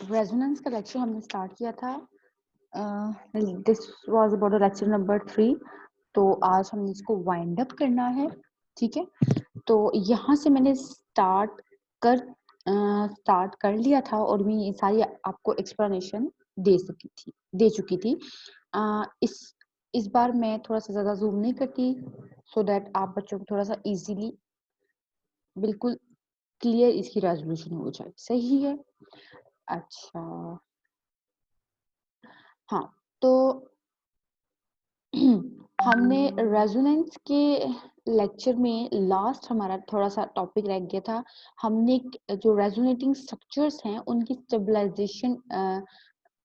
Resonance का lecture हमने start किया था। This was about lecture number 3। तो आज हमने इसको वाइंड अप करना है, ठीक है। तो यहाँ से मैंने स्टार्ट कर लिया था और मैं ये सारी आपको एक्सप्लेनेशन दे चुकी थी। इस बार मैं थोड़ा सा ज़्यादा जूम नहीं करती, सो दैट आप बच्चों को थोड़ा सा इजीली बिल्कुल क्लियर इसकी रेजोल्यूशन हो जाए। सही है। अच्छा, हाँ, तो हमने रेजोनेंस के लेक्चर में लास्ट हमारा थोड़ा सा टॉपिक रह गया था। हमने जो रेजोनेटिंग स्ट्रक्चर्स हैं उनकी स्टेबलाइजेशन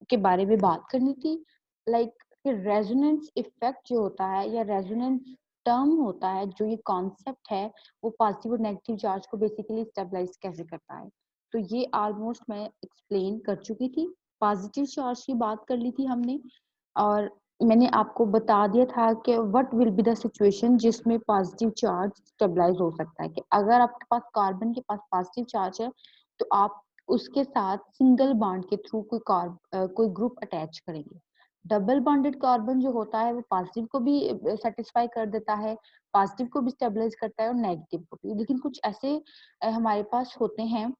के बारे में बात करनी थी। लाइक रेजोनेंस इफेक्ट जो होता है या रेजोनेंस टर्म होता है, जो ये कॉन्सेप्ट है, वो पॉजिटिव और नेगेटिव चार्ज को बेसिकली स्टेबलाइज कैसे करता है। तो ये ऑलमोस्ट मैं एक्सप्लेन कर चुकी थी। पॉजिटिव चार्ज की बात कर ली थी हमने, और मैंने आपको बता दिया था कि what will be the situation जिसमें पॉजिटिव चार्ज स्टेबलाइज हो सकता है। कि अगर आपके पास कार्बन के पास पॉजिटिव चार्ज है तो आप उसके साथ सिंगल बॉन्ड के थ्रू कोई ग्रुप अटैच करेंगे। डबल बॉन्डेड कार्बन जो होता है वो पॉजिटिव को भी सेटिस्फाई कर देता है, पॉजिटिव को भी स्टेबलाइज करता है और नेगेटिव को भी। लेकिन कुछ ऐसे हमारे पास होते हैं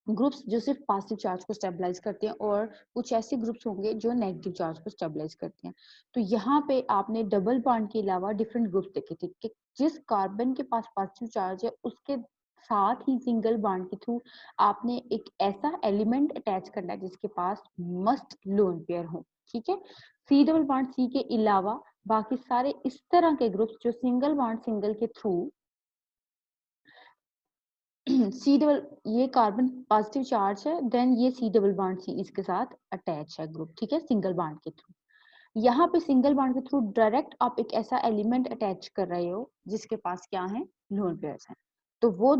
ग्रुप्स जो सिर्फ पॉजिटिव चार्ज को स्टेबलाइज करते हैं, और कुछ ऐसे ग्रुप्स होंगे जो नेगेटिव चार्ज को स्टेबलाइज करते हैं। तो यहाँ पे आपने डबल बॉन्ड के अलावा डिफरेंट ग्रुप्स देखे थे कि जिस कार्बन के पास पॉजिटिव चार्ज है उसके साथ ही सिंगल बॉन्ड के थ्रू आपने एक ऐसा एलिमेंट अटैच करना है जिसके पास मस्ट लोन पेयर हो, ठीक है। सी डबल बॉन्ड सी के अलावा बाकी सारे इस तरह के ग्रुप्स जो सिंगल बॉन्ड सिंगल के थ्रू सी डबल, ये कार्बन पॉजिटिव चार्ज है, देन ये सी डबल बॉन्ड सी इसके साथ अटैच है ग्रुप, ठीक है, सिंगल बॉन्ड के थ्रू। यहाँ पे सिंगल बॉन्ड के थ्रू डायरेक्ट आप एक ऐसा एलिमेंट अटैच कर रहे हो जिसके पास क्या है, लोन पेयर्स हैं। तो वो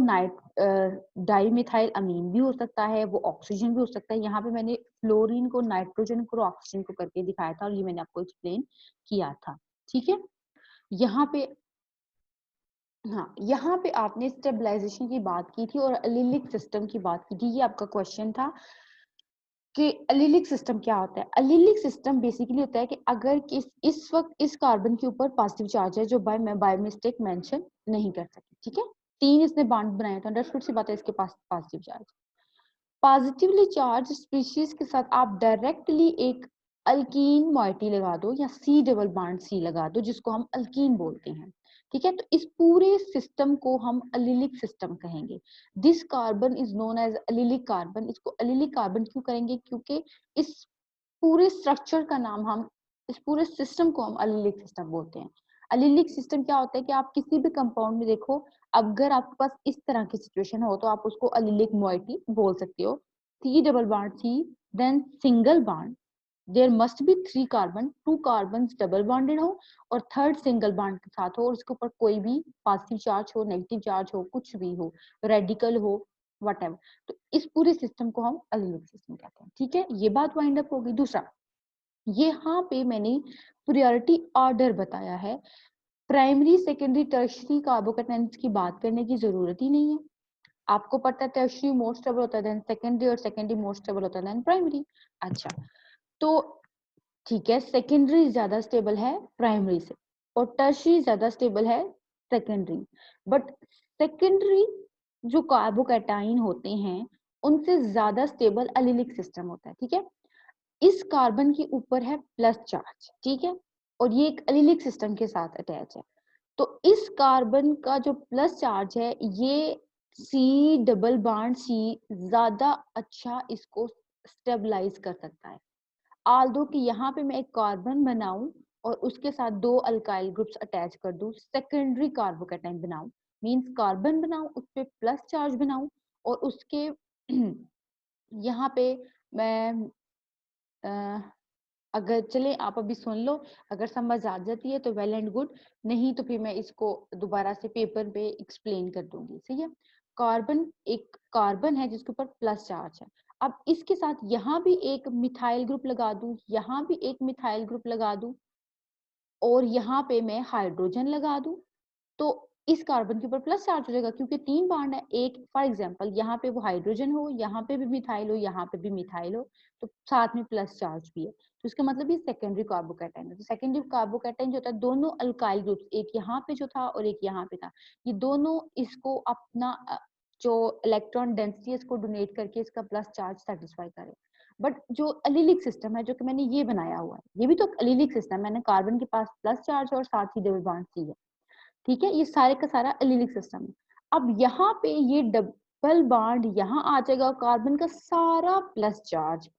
डाइमिथाइल अमीन भी हो सकता है, वो ऑक्सीजन भी हो सकता है। यहाँ पे मैंने फ्लोरीन को नाइट्रोजन को ऑक्सीजन को करके दिखाया था और ये मैंने आपको एक्सप्लेन किया था, ठीक है। यहाँ पे हाँ, यहाँ पे आपने स्टेबलाइजेशन की बात की थी और एलिलिक सिस्टम की बात की थी। ये आपका क्वेश्चन था कि एलिलिक सिस्टम क्या होता है। एलिलिक सिस्टम बेसिकली होता है कि अगर इस वक्त इस कार्बन के ऊपर पॉजिटिव चार्ज है जो मैं बाय मिस्टेक मेंशन नहीं कर सकी, ठीक है। 3 इसने बॉन्ड बनाए थे, अंडरस्टूड सी बात है, इसके पास positive charge. Positively charge species के साथ आप डायरेक्टली एक अल्कीन मॉइटी लगा दो या सी डबल बॉन्ड सी लगा दो, जिसको हम अल्कीन बोलते हैं, ठीक है। तो इस पूरे सिस्टम को हम एलिलिक सिस्टम कहेंगे। This carbon is known as allylic carbon. इसको एलिलिक कार्बन क्यों करेंगे? क्योंकि इस पूरे स्ट्रक्चर का नाम हम, इस पूरे सिस्टम को हम एलिलिक सिस्टम बोलते हैं। एलिलिक सिस्टम क्या होता है कि आप किसी भी कंपाउंड में देखो, अगर आपके पास इस तरह की सिचुएशन हो तो आप उसको एलिलिक मोइटी बोल सकते हो। C double bond C, then single bond, there must be 3 carbon, 2 carbon double bonded हो और थर्ड सिंगल बॉन्ड के साथ हो, और उसके ऊपर कोई भी पॉजिटिव चार्ज हो, नेगेटिव चार्ज हो, कुछ भी हो, रेडिकल हो, व्हाटएवर। तो इस पूरे सिस्टम को हम एलिलिक सिस्टम कहते हैं, ठीक है। ये बात वाइंड अप होगी। दूसरा, यहाँ पे मैंने प्रायोरिटी ऑर्डर बताया है। प्राइमरी, सेकेंडरी, टर्शरी कार्बोकेटायन्स की बात करने की जरूरत ही नहीं है। आपको पता है टर्शरी मोर स्टेबल होता है देन सेकेंडरी, और सेकेंडरी मोर स्टेबल होता है देन प्राइमरी। अच्छा, तो ठीक है, सेकेंडरी ज्यादा स्टेबल है प्राइमरी से और टर्शरी ज्यादा स्टेबल है सेकेंडरी। बट सेकेंडरी जो कार्बोकेटाइन होते हैं उनसे ज्यादा स्टेबल एलिलिक सिस्टम होता है, ठीक है। इस कार्बन के ऊपर है प्लस चार्ज, ठीक है, और ये एक एलिलिक सिस्टम के साथ अटैच है। तो इस कार्बन का जो प्लस चार्ज है, ये सी डबल बॉन्ड सी ज्यादा अच्छा इसको स्टेबलाइज कर सकता है। आल्दो कि यहाँ पे मैं एक कार्बन बनाऊं और उसके साथ 2 अल्काइल ग्रुप्स अटैच कर दूं, सेकेंडरी कार्बोकेटाइन बनाऊं, मींस कार्बन बनाऊं, उस पे प्लस चार्ज बनाऊं और उसके यहाँ पे मैं अगर चले आप अभी सुन लो, अगर समझ आ जाती है तो वेल एंड गुड, नहीं तो फिर मैं इसको दोबारा से पेपर पे एक्सप्लेन कर दूंगी, सही है। कार्बन, एक कार्बन है जिसके ऊपर प्लस चार्ज है। अब इसके साथ यहाँ भी एक मिथाइल ग्रुप लगा दूं, यहाँ भी एक मिथाइल ग्रुप लगा दूं और यहाँ पे मैं हाइड्रोजन लगा दूं, तो इस कार्बन के ऊपर प्लस चार्ज हो जाएगा क्योंकि 3 बॉन्ड है। एक फॉर एग्जांपल यहाँ पे वो हाइड्रोजन हो, यहाँ पे भी मिथाइल हो, यहाँ पे भी मिथाइल हो, तो साथ में प्लस चार्ज भी है, तो इसका मतलब ये सेकेंडरी कार्बोकैटायन है। तो सेकेंडरी कार्बोकैटायन जो होता है, दोनों अल्काइल ग्रुप्स, एक यहाँ पे जो था और एक यहाँ पे था, ये दोनों इसको अपना जो इलेक्ट्रॉन डेंसिटी है इसको डोनेट करके इसका प्लस चार्ज सेटिस्फाई करे। बट जो अलिलिक सिस्टम है जो कि मैंने ये बनाया हुआ है, ये भी तो अलिलिक सिस्टम है, मैंने कार्बन के पास प्लस चार्ज और साथ ही डबल बॉन्ड सी है, ठीक है, ये सारे का सारा एलिलिक सिस्टम है। अब यहाँ पे ये डबल बॉन्ड यहाँ आ जाएगा और कार्बन का सारा प्लस चार्ज,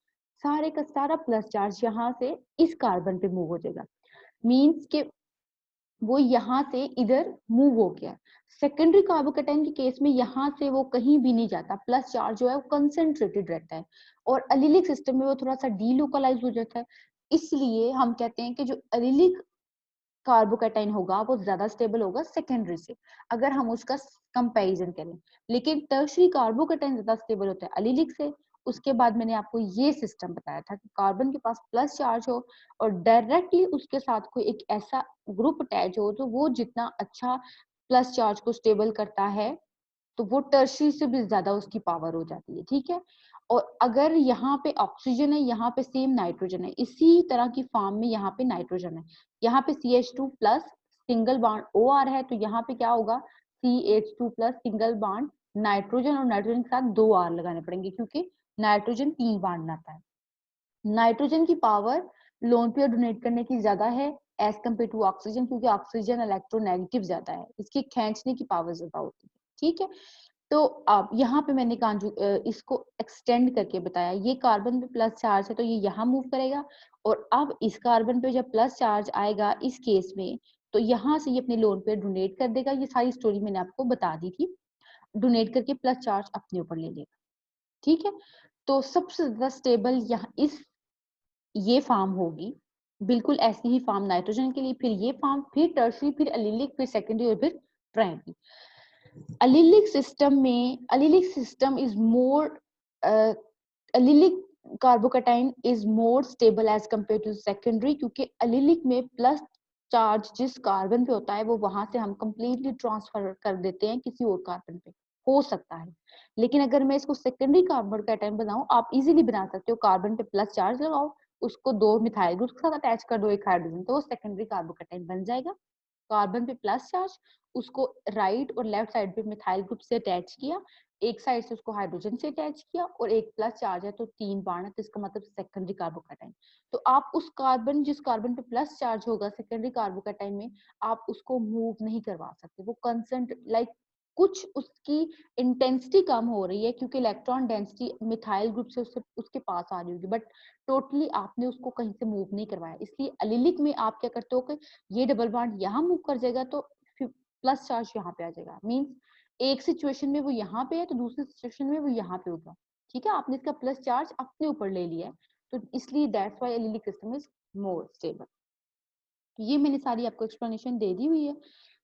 सारे का सारा प्लस चार्ज यहाँ से इस कार्बन पे मूव हो जाएगा, मींस के वो यहाँ से इधर मूव हो गया। सेकेंडरी कार्बोकैटायन के केस में यहाँ से वो कहीं भी नहीं जाता, प्लस चार्ज जो है वो कंसेंट्रेटेड रहता है, और एलिलिक सिस्टम में वो थोड़ा सा डीलोकलाइज हो जाता है। इसलिए हम कहते हैं कि जो एलिलिक कार्बोकैटायन होगा वो ज्यादा स्टेबल होगा सेकेंडरी से, अगर हम उसका कंपैरिजन करें। लेकिन टर्शरी कार्बोकैटायन ज्यादा स्टेबल होता है एलिलिक से। उसके बाद मैंने आपको ये सिस्टम बताया था कि कार्बन के पास प्लस चार्ज हो और डायरेक्टली उसके साथ कोई एक ऐसा ग्रुप अटैच हो तो वो जितना अच्छा प्लस चार्ज को स्टेबल करता है, तो वो टर्शरी से भी ज्यादा उसकी पावर हो जाती है, ठीक है। और अगर यहाँ पे ऑक्सीजन है, यहाँ पे सेम नाइट्रोजन है, इसी तरह की फॉर्म में यहाँ पे नाइट्रोजन है, यहाँ पे CH2 plus single bond OR है, तो यहाँ पे क्या होगा, CH2 plus single bond nitrogen, और नाइट्रोजन के साथ 2 R लगाने पड़ेंगे क्योंकि नाइट्रोजन 3 बॉन्ड बनाता है। नाइट्रोजन की पावर लोन पेयर डोनेट करने की ज्यादा है एज कम्पेयर टू ऑक्सीजन, क्योंकि ऑक्सीजन इलेक्ट्रोनेगेटिव ज्यादा है, इसकी खींचने की पावर ज्यादा होती है, ठीक है। तो अब यहाँ पे मैंने इसको एक्सटेंड करके बताया, ये कार्बन पे प्लस चार्ज है तो ये यहाँ मूव करेगा, और अब इस कार्बन पे जब प्लस चार्ज आएगा इस केस में, तो यहाँ से ये अपने लोन पे डोनेट कर देगा। ये सारी स्टोरी मैंने आपको बता दी थी, डोनेट करके प्लस चार्ज अपने ऊपर ले लेगा, ठीक है। तो सबसे ज्यादा स्टेबल यहाँ ये फॉर्म होगी, बिल्कुल ऐसी ही फॉर्म नाइट्रोजन के लिए, फिर ये फॉर्म, फिर टर्शरी, फिर एलिलिक, फिर सेकेंडरी और फिर primary. allelic system is more allelic carbocation is more stable as compare to secondary, क्योंकि allelic में प्लस चार्ज जिस कार्बन पे होता है वो वहां से हम कंप्लीटली ट्रांसफर कर देते हैं किसी और कार्बन पे, हो सकता है। लेकिन अगर मैं इसको सेकेंडरी कार्बोकैटायन बनाऊं, आप इजीली बना सकते हो, कार्बन पे प्लस चार्ज लगाओ, उसको 2 मिथाइल ग्रुप के साथ अटैच कर दो, एक हाइड्रोजन, तो वो सेकेंडरी कार्बोकैटायन बन जाएगा। कार्बन पे प्लस चार्ज, उसको राइट और लेफ्ट साइड पे मिथाइल ग्रुप से अटैच किया, एक साइड से उसको हाइड्रोजन से अटैच किया, और एक प्लस चार्ज है तो 3 बॉन्ड है, तो इसका मतलब सेकेंडरी कार्बोकैटायन। तो आप उस कार्बन, जिस कार्बन पे प्लस चार्ज होगा सेकेंडरी कार्बोकैटायन में, आप उसको मूव नहीं करवा सकते, वो कंसेंट कुछ उसकी इंटेंसिटी कम हो रही है क्योंकि इलेक्ट्रॉन डेंसिटी मिथाइल ग्रुप से उसके पास आ रही होगी, बट टोटली आपने उसको कहीं से मूव नहीं करवाया। इसलिए एलिलिक में आप क्या करते हो कि ये डबल बॉन्ड यहाँ मूव कर जाएगा तो प्लस चार्ज यहाँ पे आ जाएगा, मींस एक सिचुएशन में वो यहाँ पे है तो दूसरी सिचुएशन में वो यहाँ पे होगा, ठीक है। आपने इसका प्लस चार्ज अपने ऊपर ले लिया है, तो इसलिए that's why allylic system is more stable. ये मैंने सारी आपको एक्सप्लेनेशन दे दी हुई है।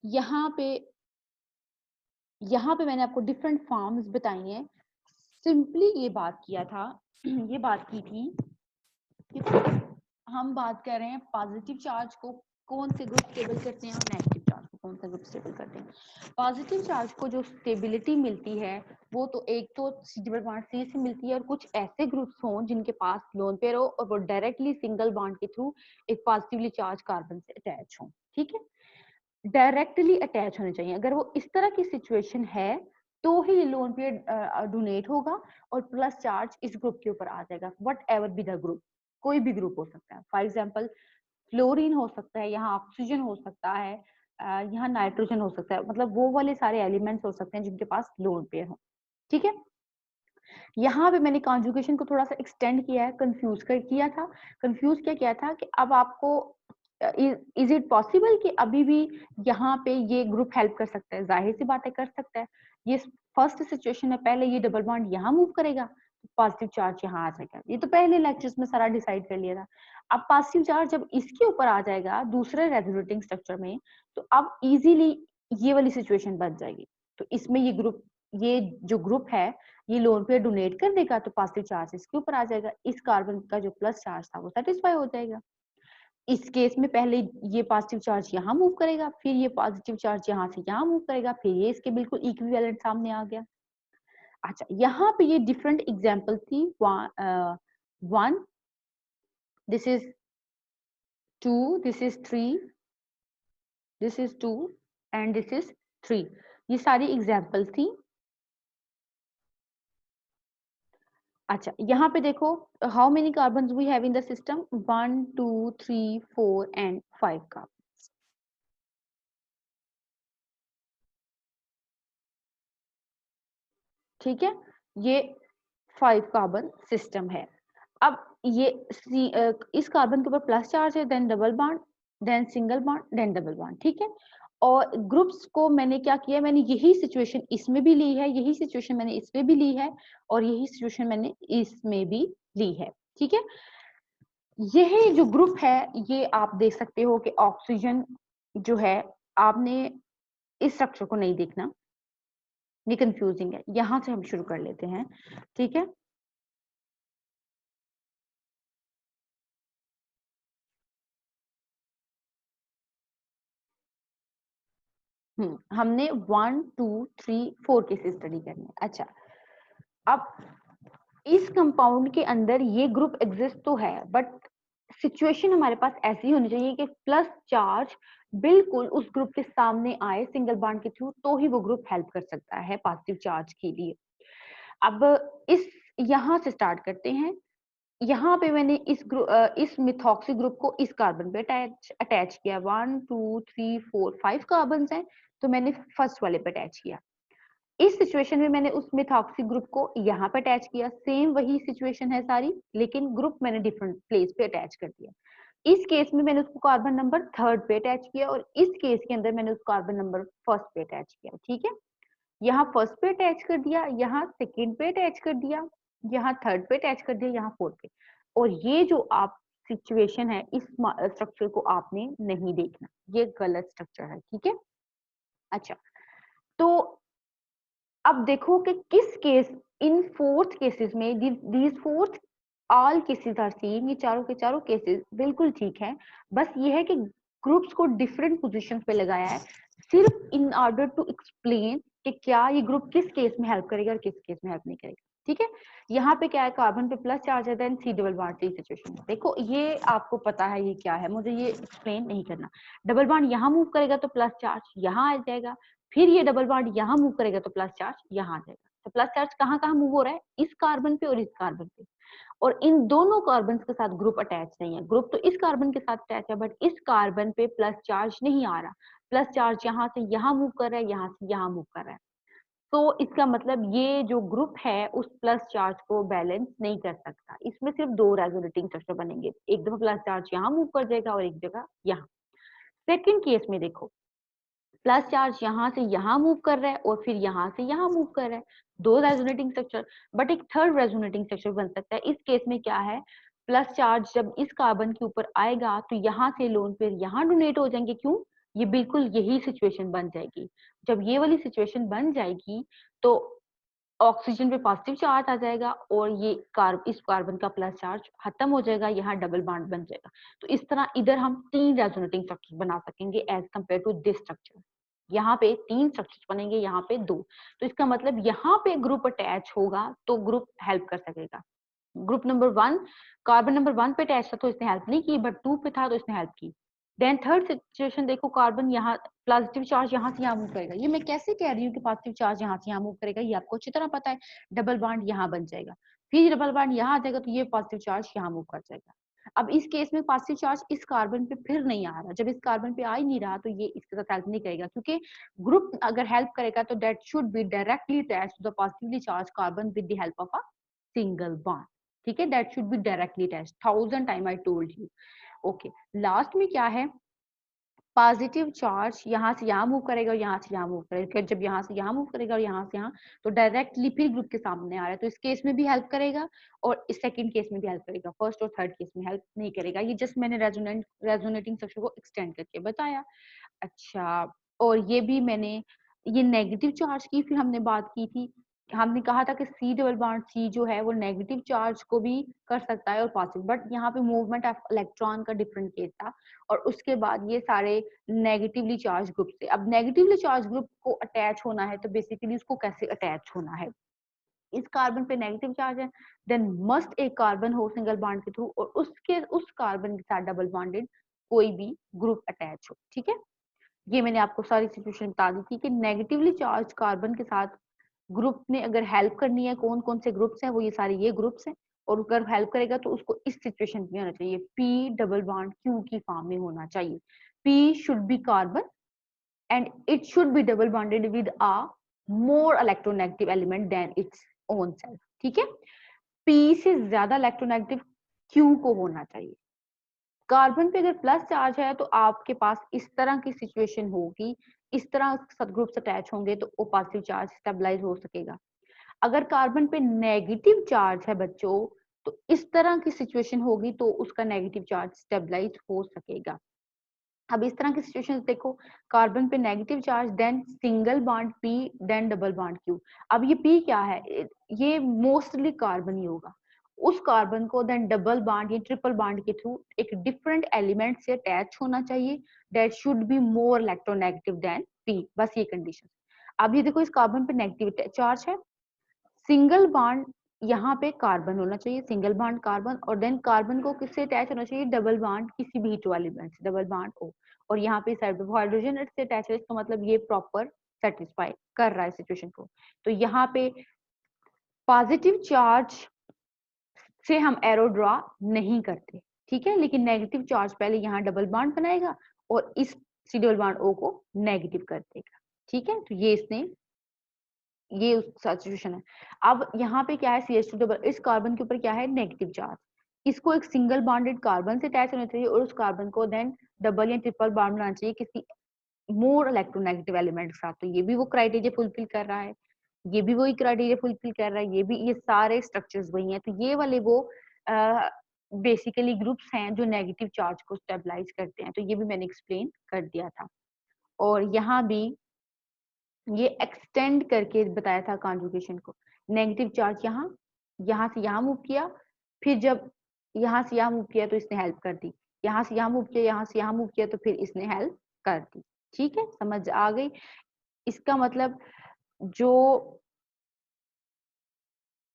यहाँ पे मैंने आपको डिफरेंट फॉर्म्स बताई हैं। सिंपली ये बात किया था ये बात की थी कि हम बात कर रहे हैं पॉजिटिव चार्ज को कौन से ग्रुप स्टेबल करते हैं और नेगेटिव चार्ज को कौन सा ग्रुप स्टेबल करते हैं। पॉजिटिव चार्ज को जो स्टेबिलिटी मिलती है वो तो एक तो डबल बॉन्ड सी से मिलती है, और कुछ ऐसे ग्रुप्स हों जिनके पास लोन पेयर हो और वो डायरेक्टली सिंगल बॉन्ड के थ्रू एक पॉजिटिवली चार्ज कार्बन से अटैच हो, ठीक है, डायरेक्टली अटैच होने चाहिए। अगर वो इस तरह की सिचुएशन है तो ही लोन पेयर डोनेट होगा और प्लस चार्ज इस ग्रुप के ऊपर आ जाएगा, what ever be the group, कोई भी ग्रुप हो सकता है। फॉर एग्जाम्पल फ्लोरीन हो सकता है, यहाँ ऑक्सीजन हो सकता है, यहाँ नाइट्रोजन हो सकता है, मतलब वो वाले सारे एलिमेंट्स हो सकते हैं जिनके पास लोन पेयर हो, ठीक है। यहाँ पे मैंने कॉन्जुगेशन को थोड़ा सा एक्सटेंड किया है, कंफ्यूज क्या किया था कि अब आपको इज इट पॉसिबल कि अभी भी यहाँ पे ये ग्रुप हेल्प कर सकता है, जाहिर सी बात है कर सकता है। ये फर्स्ट सिचुएशन है, पहले ये डबल बॉन्ड यहाँ मूव करेगा, पॉजिटिव चार्ज यहाँ आ जाएगा, ये तो पहले लेक्चर्स में सारा डिसाइड कर लिया था। अब पॉजिटिव चार्ज जब इसके ऊपर आ जाएगा दूसरे रेजोनेटिंग स्ट्रक्चर में, तो अब इजीली ये वाली सिचुएशन बन जाएगी। तो इसमें ये जो ग्रुप है ये लोन पेयर डोनेट कर देगा तो पॉजिटिव चार्ज इसके ऊपर आ जाएगा, इस कार्बन का जो प्लस चार्ज था वो सेटिस्फाई हो जाएगा। इस केस में पहले ये पॉजिटिव चार्ज यहाँ मूव करेगा, फिर ये पॉजिटिव चार्ज यहाँ से यहाँ मूव करेगा, फिर ये इसके बिल्कुल इक्विवेलेंट सामने आ गया। अच्छा, यहाँ पे ये डिफरेंट एग्जाम्पल थी। One, this is 2, this is 3, this is 2 and this is 3। ये सारी एग्जाम्पल थी। अच्छा, यहाँ पे देखो how many carbon we have in the system, 1 2 3 4 and 5 carbon. ठीक है, ये 5 कार्बन सिस्टम है। अब ये इस कार्बन के ऊपर प्लस चार्ज है, then double bond, then single bond, then double bond. ठीक है, और ग्रुप्स को मैंने क्या किया, मैंने यही सिचुएशन इसमें भी ली है, यही सिचुएशन मैंने इसमें भी ली है, और यही सिचुएशन मैंने इसमें भी ली है। ठीक है, यही जो ग्रुप है ये आप देख सकते हो कि ऑक्सीजन जो है, आपने इस स्ट्रक्चर को नहीं देखना, ये कंफ्यूजिंग है। यहां से हम शुरू कर लेते हैं। ठीक है, हमने 1 2 3 4 केसेस स्टडी करने। अच्छा, अब इस कंपाउंड के अंदर ये ग्रुप एग्जिस्ट तो है, बट सिचुएशन हमारे पास ऐसी होनी चाहिए कि प्लस चार्ज बिल्कुल उस ग्रुप के सामने आए सिंगल बॉन्ड के थ्रू, तो ही वो ग्रुप हेल्प कर सकता है पॉजिटिव चार्ज के लिए। अब इस यहां से स्टार्ट करते हैं। यहाँ पे मैंने इस मिथॉक्सी ग्रुप को इस कार्बन पे अटैच किया। 1 2 3 4 5 कार्बन हैं, तो मैंने फर्स्ट वाले पे अटैच किया। इस सिचुएशन में मैंने उस मिथॉक्सी ग्रुप को यहाँ पे अटैच किया। सेम वही सिचुएशन है सारी, लेकिन ग्रुप मैंने डिफरेंट प्लेस पे अटैच कर दिया। इस केस में मैंने उसको कार्बन नंबर 3 पे अटैच किया, और इस केस के अंदर मैंने उसको कार्बन नंबर 1 पे अटैच किया। ठीक है, यहाँ फर्स्ट पे अटैच कर दिया, यहाँ सेकंड पे अटैच कर दिया, यहाँ थर्ड पे अटैच कर दिया, यहाँ फोर्थ पे। और ये जो आप सिचुएशन है, इस स्ट्रक्चर को आपने नहीं देखना, ये गलत स्ट्रक्चर है। ठीक है, अच्छा, तो अब देखो कि किस केस, इन फोर्थ केसेस में, these fourth all cases are same, ये चारों के चारों केसेस बिल्कुल ठीक है। बस ये है कि ग्रुप्स को डिफरेंट पोजीशंस पे लगाया है, सिर्फ इन ऑर्डर टू एक्सप्लेन कि क्या ये ग्रुप किस केस में हेल्प करेगा और किस केस में हेल्प नहीं करेगा। ठीक है, यहाँ पे क्या है, कार्बन पे प्लस चार्ज है, then C double bond C situation. देखो ये आपको पता है ये क्या है, मुझे ये एक्सप्लेन नहीं करना। डबल बॉन्ड यहाँ मूव करेगा तो प्लस चार्ज यहाँ आ जाएगा, फिर ये डबल बॉन्ड यहाँ मूव करेगा तो प्लस चार्ज यहाँ आ जाएगा। तो प्लस चार्ज कहाँ कहाँ मूव हो रहा है, इस कार्बन पे और इस कार्बन पे, और इन दोनों कार्बन के साथ ग्रुप अटैच नहीं है। ग्रुप तो इस कार्बन के साथ अटैच है, बट इस कार्बन पे प्लस चार्ज नहीं आ रहा। प्लस चार्ज यहाँ से यहाँ मूव कर रहा है, यहाँ से यहाँ मूव कर रहा है। तो इसका मतलब ये जो ग्रुप है उस प्लस चार्ज को बैलेंस नहीं कर सकता। इसमें सिर्फ दो रेजोनेटिंग स्ट्रक्चर बनेंगे, एक दफा प्लस चार्ज यहाँ मूव कर जाएगा और एक जगह यहाँ। सेकेंड केस में देखो, प्लस चार्ज यहाँ से यहाँ मूव कर रहा है और फिर यहाँ से यहाँ मूव कर रहा है, दो रेजोनेटिंग स्ट्रक्चर। बट एक थर्ड रेजोनेटिंग स्ट्रक्चर बन सकता है। इस केस में क्या है, प्लस चार्ज जब इस कार्बन के ऊपर आएगा तो यहाँ से लोन पेयर यहाँ डोनेट हो जाएंगे। क्यों, ये बिल्कुल यही सिचुएशन बन जाएगी। जब ये वाली सिचुएशन बन जाएगी तो ऑक्सीजन पे पॉजिटिव चार्ज आ जाएगा, और ये इस कार्बन का प्लस चार्ज खत्म हो जाएगा, यहाँ डबल बॉन्ड बन जाएगा। तो इस तरह इधर हम 3 रेजोनेटिंग स्ट्रक्चर बना सकेंगे as compare to this structure. यहाँ पे 3 स्ट्रक्चर बनेंगे, यहाँ पे 2। तो इसका मतलब यहाँ पे ग्रुप अटैच होगा तो ग्रुप हेल्प कर सकेगा। ग्रुप नंबर 1, कार्बन नंबर 1 पे अटैच था तो इसने हेल्प नहीं की, बट 2 पे था तो इसने हेल्प की। देन थर्ड सिचुएशन देखो, कार्बन यहाँ पॉजिटिव चार्ज यहाँ से यहाँ मूव करेगा। ये मैं कैसे कह रही हूँ कि पॉजिटिव चार्ज यहाँ से यहाँ मूव करेगा, ये आपको अच्छी तरह पता है। डबल बॉन्ड यहाँ बन जाएगा, फिर डबल बॉन्ड यहाँ आ जाएगा, तो ये पॉजिटिव चार्ज यहाँ मूव कर जाएगा। अब इस केस में पॉजिटिव चार्ज इस कार्बन पे फिर नहीं आ रहा। जब इस कार्बन पे आ ही नहीं रहा तो ये इसके साथ हेल्प नहीं करेगा, क्योंकि ग्रुप अगर हेल्प करेगा तो that should be directly attached to the positively charge carbon with the help of a single bond. ठीक है, that should be directly attached. 1000 time I told you. Okay, last में क्या है, पॉजिटिव चार्ज यहाँ से यहाँ मूव करेगा और यहाँ से यहाँ मूव करेगा। फिर जब यहाँ से यहाँ मूव करेगा और यहाँ से यहाँ, तो डायरेक्टली फिर ग्रुप के सामने आ रहा है, तो इस केस में भी हेल्प करेगा और इस सेकंड केस में भी हेल्प करेगा। फर्स्ट और थर्ड केस में हेल्प नहीं करेगा। ये जस्ट मैंने रेजोनेटिंग स्ट्रक्चर को एक्सटेंड करके बताया। अच्छा, और ये भी मैंने, ये नेगेटिव चार्ज की फिर हमने बात की थी। हमने कहा था कि सी डबल बॉन्ड सी जो है वो नेगेटिव चार्ज को भी कर सकता है और पॉजिटिव, बट यहाँ पे मूवमेंट ऑफ इलेक्ट्रॉन का डिफरेंट केस था। और उसके बाद ये सारे नेगेटिवली चार्ज ग्रुप थे। अब नेगेटिवली चार्ज ग्रुप को अटैच होना है तो बेसिकली उसको कैसे अटैच होना है, इस कार्बन पे नेगेटिव चार्ज है, देन मस्ट एक कार्बन हो सिंगल बॉन्ड के थ्रू और उस कार्बन के साथ डबल बॉन्डेड कोई भी ग्रुप अटैच हो। ठीक है, ये मैंने आपको सारी सिचुएशन बता दी थी कि नेगेटिवली चार्ज कार्बन के साथ ग्रुप ने अगर हेल्प करनी है, कौन कौन से ग्रुप्स हैं, वो ये सारे ये ग्रुप्स हैं। और अगर हेल्प करेगा तो उसको इस सिचुएशन में होना चाहिए, पी डबल बॉन्ड क्यू की फॉर्म में होना चाहिए। P should be carbon and it should be double bonded with a more electronegative element than its own self। ठीक है, P से ज्यादा इलेक्ट्रोनेगेटिव Q को होना चाहिए। कार्बन पे अगर प्लस चार्ज है तो आपके पास इस तरह की सिचुएशन होगी, इस तरह सदग्रुप्स अटैच होंगे तो वो पॉजिटिव चार्ज स्टेबलाइज हो सकेगा। अगर कार्बन पे नेगेटिव चार्ज है बच्चों, तो इस तरह की सिचुएशन होगी तो उसका नेगेटिव चार्ज स्टेबलाइज हो सकेगा। अब इस तरह की सिचुएशंस देखो, कार्बन पे negative charge, then single bond P, then double bond Q. अब ये पी क्या है, ये मोस्टली कार्बन ही होगा। उस कार्बन को देन डबल बॉन्ड या ट्रिपल बॉन्ड के थ्रू एक डिफरेंट एलिमेंट से अटैच होना चाहिए, that should be more electronegative than P. बस ये कंडीशन। अब ये देखो, इस कार्बन पे नेगेटिव चार्ज है, सिंगल बॉन्ड यहाँ पे कार्बन होना चाहिए, सिंगल बॉन्ड कार्बन, और देन कार्बन को किससे अटैच होना चाहिए, डबल बॉन्ड किसी भी टू एलिमेंट से, डबल बॉन्ड ओ। और यहाँ पे साइड पे हाइड्रोजन से अटैच है, इसका मतलब ये प्रॉपर सेटिस्फाई कर रहा है सिचुएशन को। तो यहाँ पे पॉजिटिव चार्ज से हम एरो ड्रॉ नहीं करते, ठीक है, लेकिन नेगेटिव चार्ज पहले यहाँ डबल बॉन्ड बनाएगा और इस सी डबल बॉन्ड ओ को नेगेटिव कर देगा। ठीक है, तो ये इसने ये सिचुएशन है। अब यहाँ पे क्या है, CH2 डबल, इस कार्बन के ऊपर क्या है, नेगेटिव चार्ज। इसको एक सिंगल बॉन्डेड कार्बन से अटैच होना चाहिए और उस कार्बन को देन डबल या ट्रिपल बॉन्ड बनाना चाहिए किसी मोर इलेक्ट्रोनेगेटिव एलिमेंट के साथ। तो ये भी वो क्राइटेरिया फुलफिल कर रहा है, ये भी वही क्राइटेरिया फुलफिल कर रहा है, ये भी, ये सारे स्ट्रक्चर्स वही हैं। तो ये वाले वो बेसिकली ग्रुप्स हैं जो नेगेटिव चार्ज को स्टेबलाइज करते हैं। तो ये भी मैंने एक्सप्लेन कर दिया था। और यहाँ भी ये एक्सटेंड करके बताया था कॉन्जुगेशन को। नेगेटिव चार्ज यहाँ से यहाँ मूव किया, फिर जब यहाँ से यहाँ मूव किया तो इसने हेल्प कर दी, यहाँ से यहाँ मूव किया, यहाँ से यहाँ मूव किया तो फिर इसने हेल्प कर दी। ठीक है, समझ आ गई। इसका मतलब जो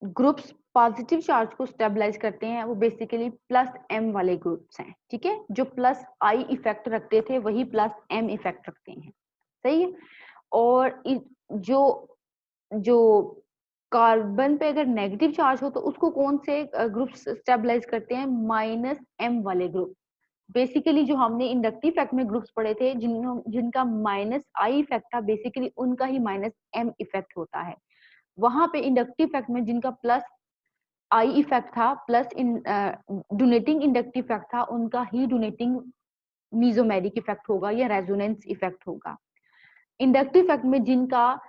ग्रुप्स पॉजिटिव चार्ज को स्टेबलाइज करते हैं वो बेसिकली प्लस एम वाले ग्रुप्स हैं। ठीक है, जो प्लस आई इफेक्ट रखते थे वही प्लस एम इफेक्ट रखते हैं। सही है। और जो जो कार्बन पे अगर नेगेटिव चार्ज हो तो उसको कौन से ग्रुप स्टेबलाइज करते हैं, माइनस एम वाले ग्रुप। बेसिकली जो हमने इंडक्टिव इफेक्ट में ग्रुप्स पढ़े थे जिनका माइनस आई इफेक्ट था, बेसिकली उनका ही माइनस एम इफेक्ट होता है। वहां पे इंडक्टिव इफेक्ट में जिनका प्लस आई इफेक्ट था, प्लस इन डोनेटिंग इंडक्टिव इफेक्ट था, उनका ही डोनेटिंग मीजोमेरिक इफेक्ट होगा या रेजोनेंस इफेक्ट होगा। इंडक्टिव इफेक्ट में जिनका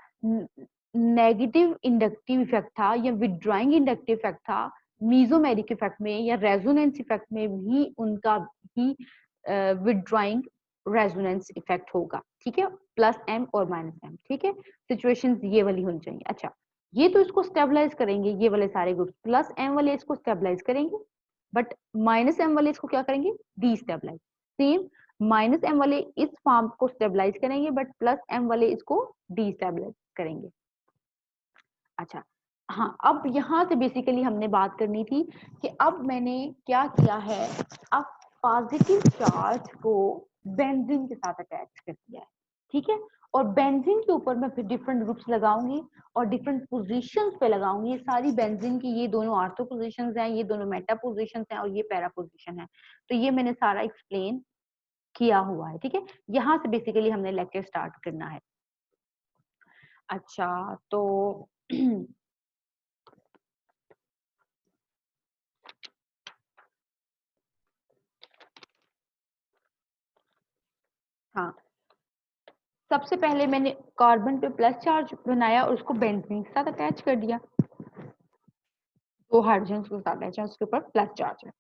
नेगेटिव इंडक्टिव इफेक्ट था या विड्रॉइंग इंडक्टिव इफेक्ट था, मीजोमेरिक इफेक्ट में या रेजोनेंस इफेक्ट में भी उनका ही विड्रॉइंग रेजोनेंस इफेक्ट होगा। ठीक है, प्लस एम और माइनस एम। ठीक है, सिचुएशंस ये वाली होनी चाहिए। अच्छा, ये तो इसको स्टेबलाइज करेंगे, ये वाले सारे ग्रुप प्लस एम वाले इसको स्टेबलाइज करेंगे, बट माइनस एम वाले इसको क्या करेंगे, डिस्टेबलाइज। सेम माइनस एम वाले इस फॉर्म को स्टेबलाइज करेंगे, बट प्लस एम वाले इसको डिस्टेबलाइज करेंगे। अच्छा, हाँ, अब यहाँ से बेसिकली हमने बात करनी थी कि अब मैंने क्या किया है, अब पॉजिटिव चार्ज को बेंजीन के साथ अटैच कर दिया है। ठीक है, और बेंजीन के ऊपर मैं फिर डिफरेंट ग्रुप्स लगाऊंगी और डिफरेंट पोजीशंस पे लगाऊंगी। ये सारी बेंजीन की ये दोनों आर्थो पोजीशंस हैं, ये दोनों मेटा पोजीशंस हैं और ये पैरा पोजीशन है। तो ये मैंने सारा एक्सप्लेन किया हुआ है। ठीक है, यहाँ से बेसिकली हमने लेक्चर स्टार्ट करना है। अच्छा, तो हाँ, सबसे पहले मैंने कार्बन पे प्लस चार्ज बनाया और उसको बेंजीन के साथ अटैच कर दिया। दो हाइड्रोजन के साथ अटैच है, उसके ऊपर प्लस चार्ज है।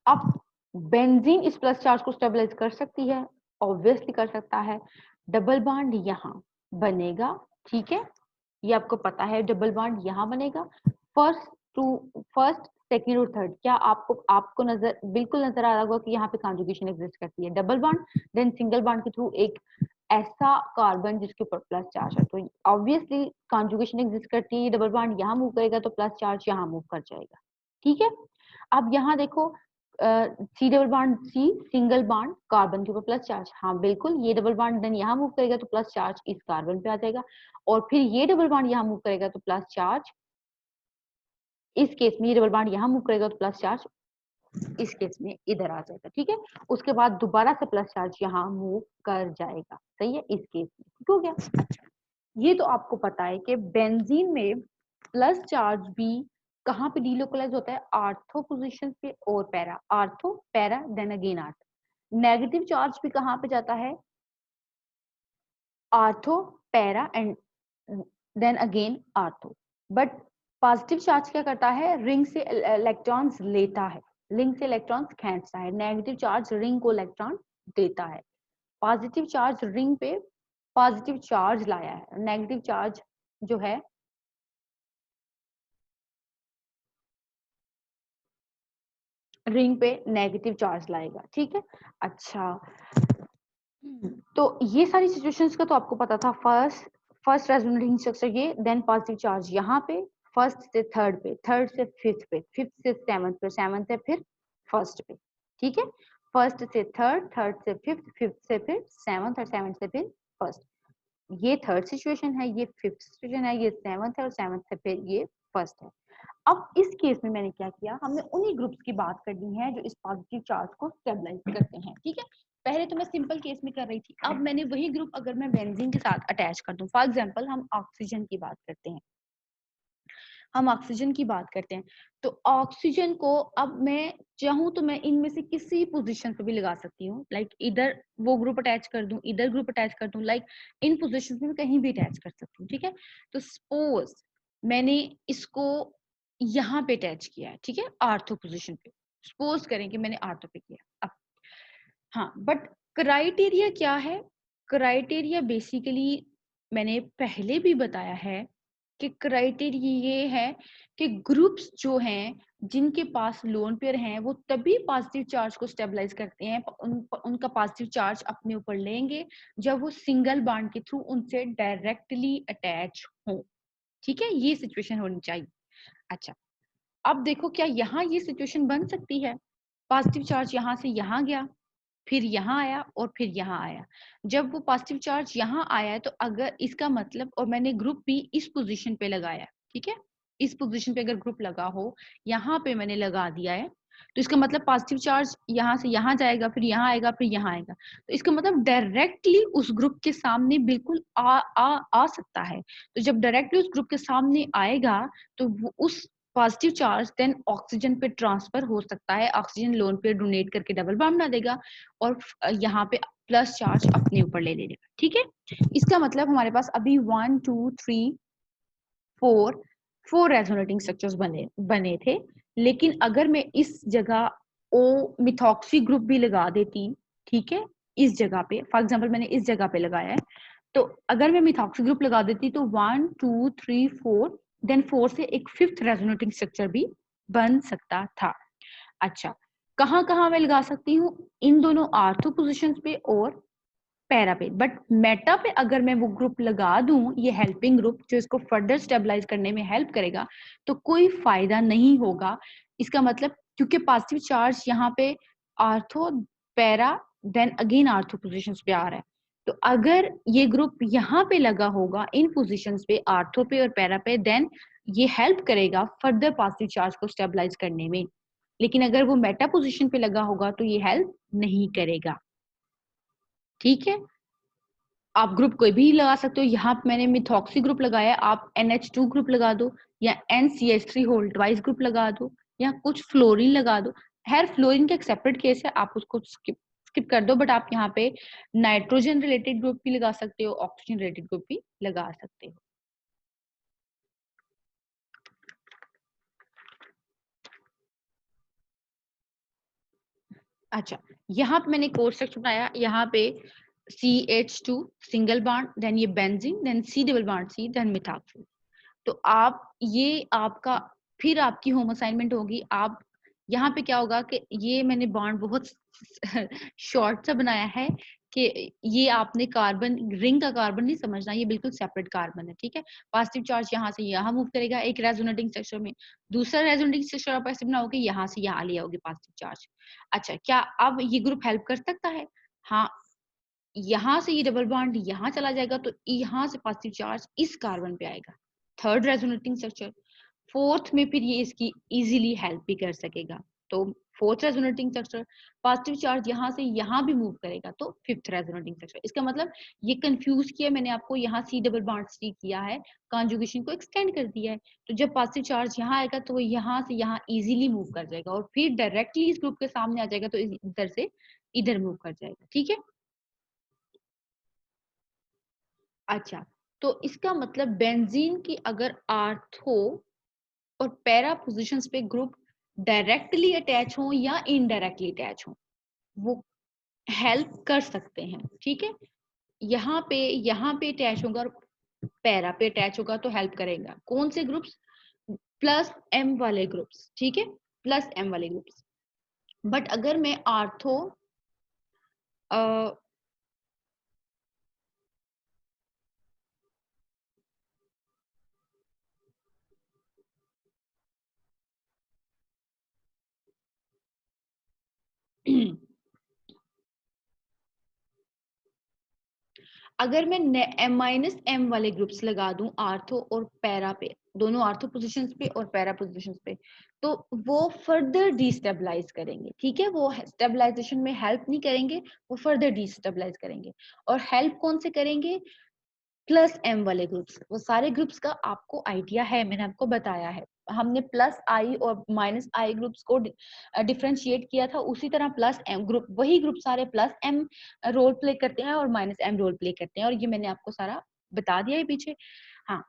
अब बेंजीन इस प्लस चार्ज को स्टेबलाइज कर सकती है, ऑब्वियसली कर सकता है। डबल बॉन्ड यहाँ बनेगा। ठीक है, ये आपको पता है डबल बॉन्ड यहाँ बनेगा, फर्स्ट सेकंड और थर्ड। क्या आपको बिल्कुल नजर आ रहा होगा कि यहाँ पे कॉन्जुगेशन एग्जिस्ट करती है, double bond then single bond के थ्रू एक ऐसा कार्बन जिसके ऊपर प्लस चार्ज है, तो ऑब्वियसली कॉन्जुगेशन एग्जिस्ट करती है, डबल बॉन्ड यहाँ मूव करेगा तो प्लस चार्ज यहाँ मूव कर जाएगा। ठीक है, अब यहाँ देखो C double bond C single bond carbon के ऊपर प्लस चार्ज, हाँ बिल्कुल, ये डबल बॉन्ड देन यहाँ मूव करेगा तो प्लस चार्ज इस कार्बन पे आ जाएगा, और फिर ये डबल बॉन्ड यहाँ मूव करेगा तो प्लस चार्ज इस केस में, ये डबल बॉन्ड यहाँ मूव करेगा तो प्लस चार्ज इस केस में इधर आ जाएगा। ठीक है, उसके बाद दोबारा से प्लस चार्ज यहाँ मूव कर जाएगा, सही है, इस केस में। ठीक हो गया। अच्छा, ये तो आपको पता है कि बेंजीन में प्लस चार्ज भी कहाँ पे डीलोकलाइज होता है, आर्थो पोजीशन पे और para, ortho para then again ortho. Negative charge भी कहाँ पे जाता है, ortho para and then again ortho. But positive charge क्या करता है, रिंग से इलेक्ट्रॉन्स लेता है, रिंग से इलेक्ट्रॉन्स खींचता है, नेगेटिव चार्ज रिंग को इलेक्ट्रॉन देता है। पॉजिटिव चार्ज रिंग पे पॉजिटिव चार्ज लाया है, नेगेटिव चार्ज जो है रिंग पे नेगेटिव चार्ज लाएगा। ठीक है, अच्छा तो ये सारी सिचुएशंस का तो आपको पता था, फर्स्ट रेजोनेटिंग स्ट्रक्चर ये, देन पॉजिटिव चार्ज यहाँ पे, फर्स्ट से थर्ड पे, थर्ड से फिफ्थ पे, फिफ्थ से सेवंथ पे, सेवंथ से फिर फर्स्ट पे। ठीक है, फर्स्ट से थर्ड, थर्ड से फिफ्थ, फिफ्थ से फिर सेवंथ और सेवंथ से फिर फर्स्ट। ये थर्ड सिचुएशन है, ये फिफ्थ सिचुएशन है, ये सेवंथ है और सेवंथ से फिर ये फर्स्ट है। अब इस केस में मैंने क्या किया, हमने उन्हीं ग्रुप्स की बात करनी है जो इस पॉजिटिव चार्ज को स्टेबलाइज करते हैं। ठीक है, पहले तो मैं सिंपल केस में कर रही थी, अब मैंने वही ग्रुप अगर मैं बेंजीन के साथ अटैच कर दूं, फॉर एग्जांपल हम ऑक्सीजन की बात करते हैं, हम ऑक्सीजन की बात करते हैं, तो ऑक्सीजन को अब मैं चाहूं तो मैं इनमें से किसी पोजीशन पे भी लगा सकती हूँ, लाइक इधर वो ग्रुप अटैच कर दूं, इधर ग्रुप अटैच कर दूं, लाइक इन पोजीशन में कहीं भी अटैच कर सकती हूँ। ठीक है, तो सपोज मैंने इसको यहाँ पे अटैच किया है, ठीक है, आर्थो पोजीशन पे, सपोज करें कि मैंने आर्थो पे किया। अब हाँ, बट क्राइटेरिया क्या है, क्राइटेरिया बेसिकली मैंने पहले भी बताया है कि क्राइटेरिया ये है कि ग्रुप्स जो हैं जिनके पास लोन पेयर हैं वो तभी पॉजिटिव चार्ज को स्टेबलाइज करते हैं, उनका पॉजिटिव चार्ज अपने ऊपर लेंगे जब वो सिंगल बॉन्ड के थ्रू उनसे डायरेक्टली अटैच हो। ठीक है, ये सिचुएशन होनी चाहिए। अच्छा, अब देखो क्या यहाँ ये सिचुएशन बन सकती है, पॉजिटिव चार्ज यहाँ से यहाँ गया, फिर यहाँ आया और फिर यहाँ आया। जब वो पॉजिटिव चार्ज यहाँ आया है तो अगर इसका मतलब, और मैंने ग्रुप भी इस पोजीशन पे लगाया, ठीक है, इस पोजीशन पे अगर ग्रुप लगा हो, यहाँ पे मैंने लगा दिया है, तो इसका मतलब पॉजिटिव चार्ज यहाँ से यहाँ जाएगा, फिर यहाँ आएगा, फिर यहाँ आएगा, तो इसका मतलब डायरेक्टली उस ग्रुप के सामने बिल्कुल आ सकता है। तो जब डायरेक्टली उस ग्रुप के सामने आएगा तो उस पॉजिटिव चार्ज देन ऑक्सीजन पे ट्रांसफर हो सकता है, ऑक्सीजन लोन पे डोनेट करके डबल बॉन्ड बना देगा और यहाँ पे प्लस चार्ज अपने ऊपर ले लेगा। ठीक है, इसका मतलब हमारे पास अभी 1 2 3 4 रेजोनेटिंग स्ट्रक्चर्स बने थे, लेकिन अगर मैं इस जगह ओ मिथॉक्सी ग्रुप भी लगा देती, ठीक है, इस जगह पे, फॉर एग्जांपल मैंने इस जगह पे लगाया है, तो अगर मैं मिथॉक्सी ग्रुप लगा देती तो 1 2 3 4 देन 4 से एक फिफ्थ रेजोनेटिंग स्ट्रक्चर भी बन सकता था। अच्छा, कहाँ कहाँ मैं लगा सकती हूँ, इन दोनों आर्थो पोजिशन पे और पैरा पे, बट मेटा पे अगर मैं वो ग्रुप लगा दूं, ये हेल्पिंग ग्रुप जो इसको फर्दर स्टेबलाइज करने में हेल्प करेगा, तो कोई फायदा नहीं होगा। इसका मतलब क्योंकि पॉजिटिव चार्ज यहाँ पे ortho para then again ortho positions पे आ रहा है, तो अगर ये ग्रुप यहाँ पे लगा होगा इन पोजिशंस पे, आर्थो पे और पैरा पे, देन ये हेल्प करेगा फर्दर पॉजिटिव चार्ज को स्टेबलाइज करने में। लेकिन अगर वो मेटा पोजिशन पे लगा होगा तो ये हेल्प नहीं करेगा। ठीक है, आप ग्रुप कोई भी लगा सकते हो, यहाँ पे मैंने मिथॉक्सी ग्रुप लगाया, आप NH2 ग्रुप लगा दो या NCH3 होल्ड वाइज ग्रुप लगा दो या कुछ फ्लोरीन लगा दो। खैर फ्लोरीन का एक सेपरेट केस है, आप उसको स्किप कर दो, बट आप यहाँ पे नाइट्रोजन रिलेटेड ग्रुप भी लगा सकते हो, ऑक्सीजन रिलेटेड ग्रुप भी लगा सकते हो। अच्छा, यहाँ पे मैंने कोड स्ट्रक्चर बनाया, यहाँ पे CH2 सिंगल बॉन्ड, देन ये benzene, then C double bond C, then methoxy. तो आप ये आपका फिर आपकी होम असाइनमेंट होगी। आप यहाँ पे क्या होगा कि ये मैंने बॉन्ड बहुत शॉर्ट सा बनाया है कि ये आपने कार्बन रिंग का कार्बन नहीं समझना, ये बिल्कुल सेपरेट कार्बन है, ठीक है। पॉजिटिव चार्ज यहाँ से यहाँ मूव करेगा एक रेजोनेटिंग स्ट्रक्चर में, दूसरा रेजोनेटिंग स्ट्रक्चर आप ऐसे बनाओगे यहाँ से यहाँ ले आओगे पॉजिटिव चार्ज। अच्छा, क्या अब ये ग्रुप हेल्प कर सकता है? हाँ, यहाँ से ये डबल बॉन्ड यहाँ चला जाएगा तो यहाँ से पॉजिटिव चार्ज इस कार्बन पे आएगा, थर्ड रेजोनेटिंग स्ट्रक्चर। फोर्थ में फिर ये इसकी इजीली हेल्प भी कर सकेगा, तो fourth resonating structure positive charge यहाँ से यहाँ भी मूव करेगा तो फिफ्थ रेजोनेटिंग स्ट्रक्चर। इसका मतलब ये कंफ्यूज किया मैंने आपको, यहाँ सी डबल बॉन्ड सी किया है, कॉन्जुगेशन को एक्सटेंड कर दिया है, तो जब पॉजिटिव चार्ज यहाँ आएगा तो वो यहाँ से यहाँ इजीली मूव कर जाएगा और फिर डायरेक्टली इस ग्रुप के सामने आ जाएगा तो इधर से इधर मूव कर जाएगा, ठीक है। अच्छा, तो इसका मतलब बेंजीन की अगर आर्थो और पैरा पोजीशंस पे ग्रुप डायरेक्टली अटैच हो या इनडायरेक्टली अटैच हो, वो हेल्प कर सकते हैं, ठीक है। यहाँ पे अटैच होगा और पैरा पे अटैच होगा तो हेल्प करेगा। कौन से ग्रुप्स? प्लस एम वाले ग्रुप्स, ठीक है, प्लस एम वाले ग्रुप्स। बट अगर मैं आर्थो अगर मैं -m वाले ग्रुप्स लगा दूं आर्थो और पैरा पे, दोनों आर्थो पोजीशंस पे और पैरा पोजीशंस पे, तो वो फर्दर डिस्टेबलाइज करेंगे, ठीक है। वो स्टेबलाइजेशन में हेल्प नहीं करेंगे, वो फर्दर डिस्टेबलाइज करेंगे। और हेल्प कौन से करेंगे? प्लस एम वाले ग्रुप्स। वो सारे ग्रुप्स का आपको आइडिया है, मैंने आपको बताया है। हमने प्लस आई और माइनस आई ग्रुप्स को डिफरेंशिएट किया था, उसी तरह प्लस एम ग्रुप, वही ग्रुप सारे प्लस एम रोल प्ले करते हैं और माइनस एम रोल प्ले करते हैं, और ये मैंने आपको सारा बता दिया है पीछे। हाँ,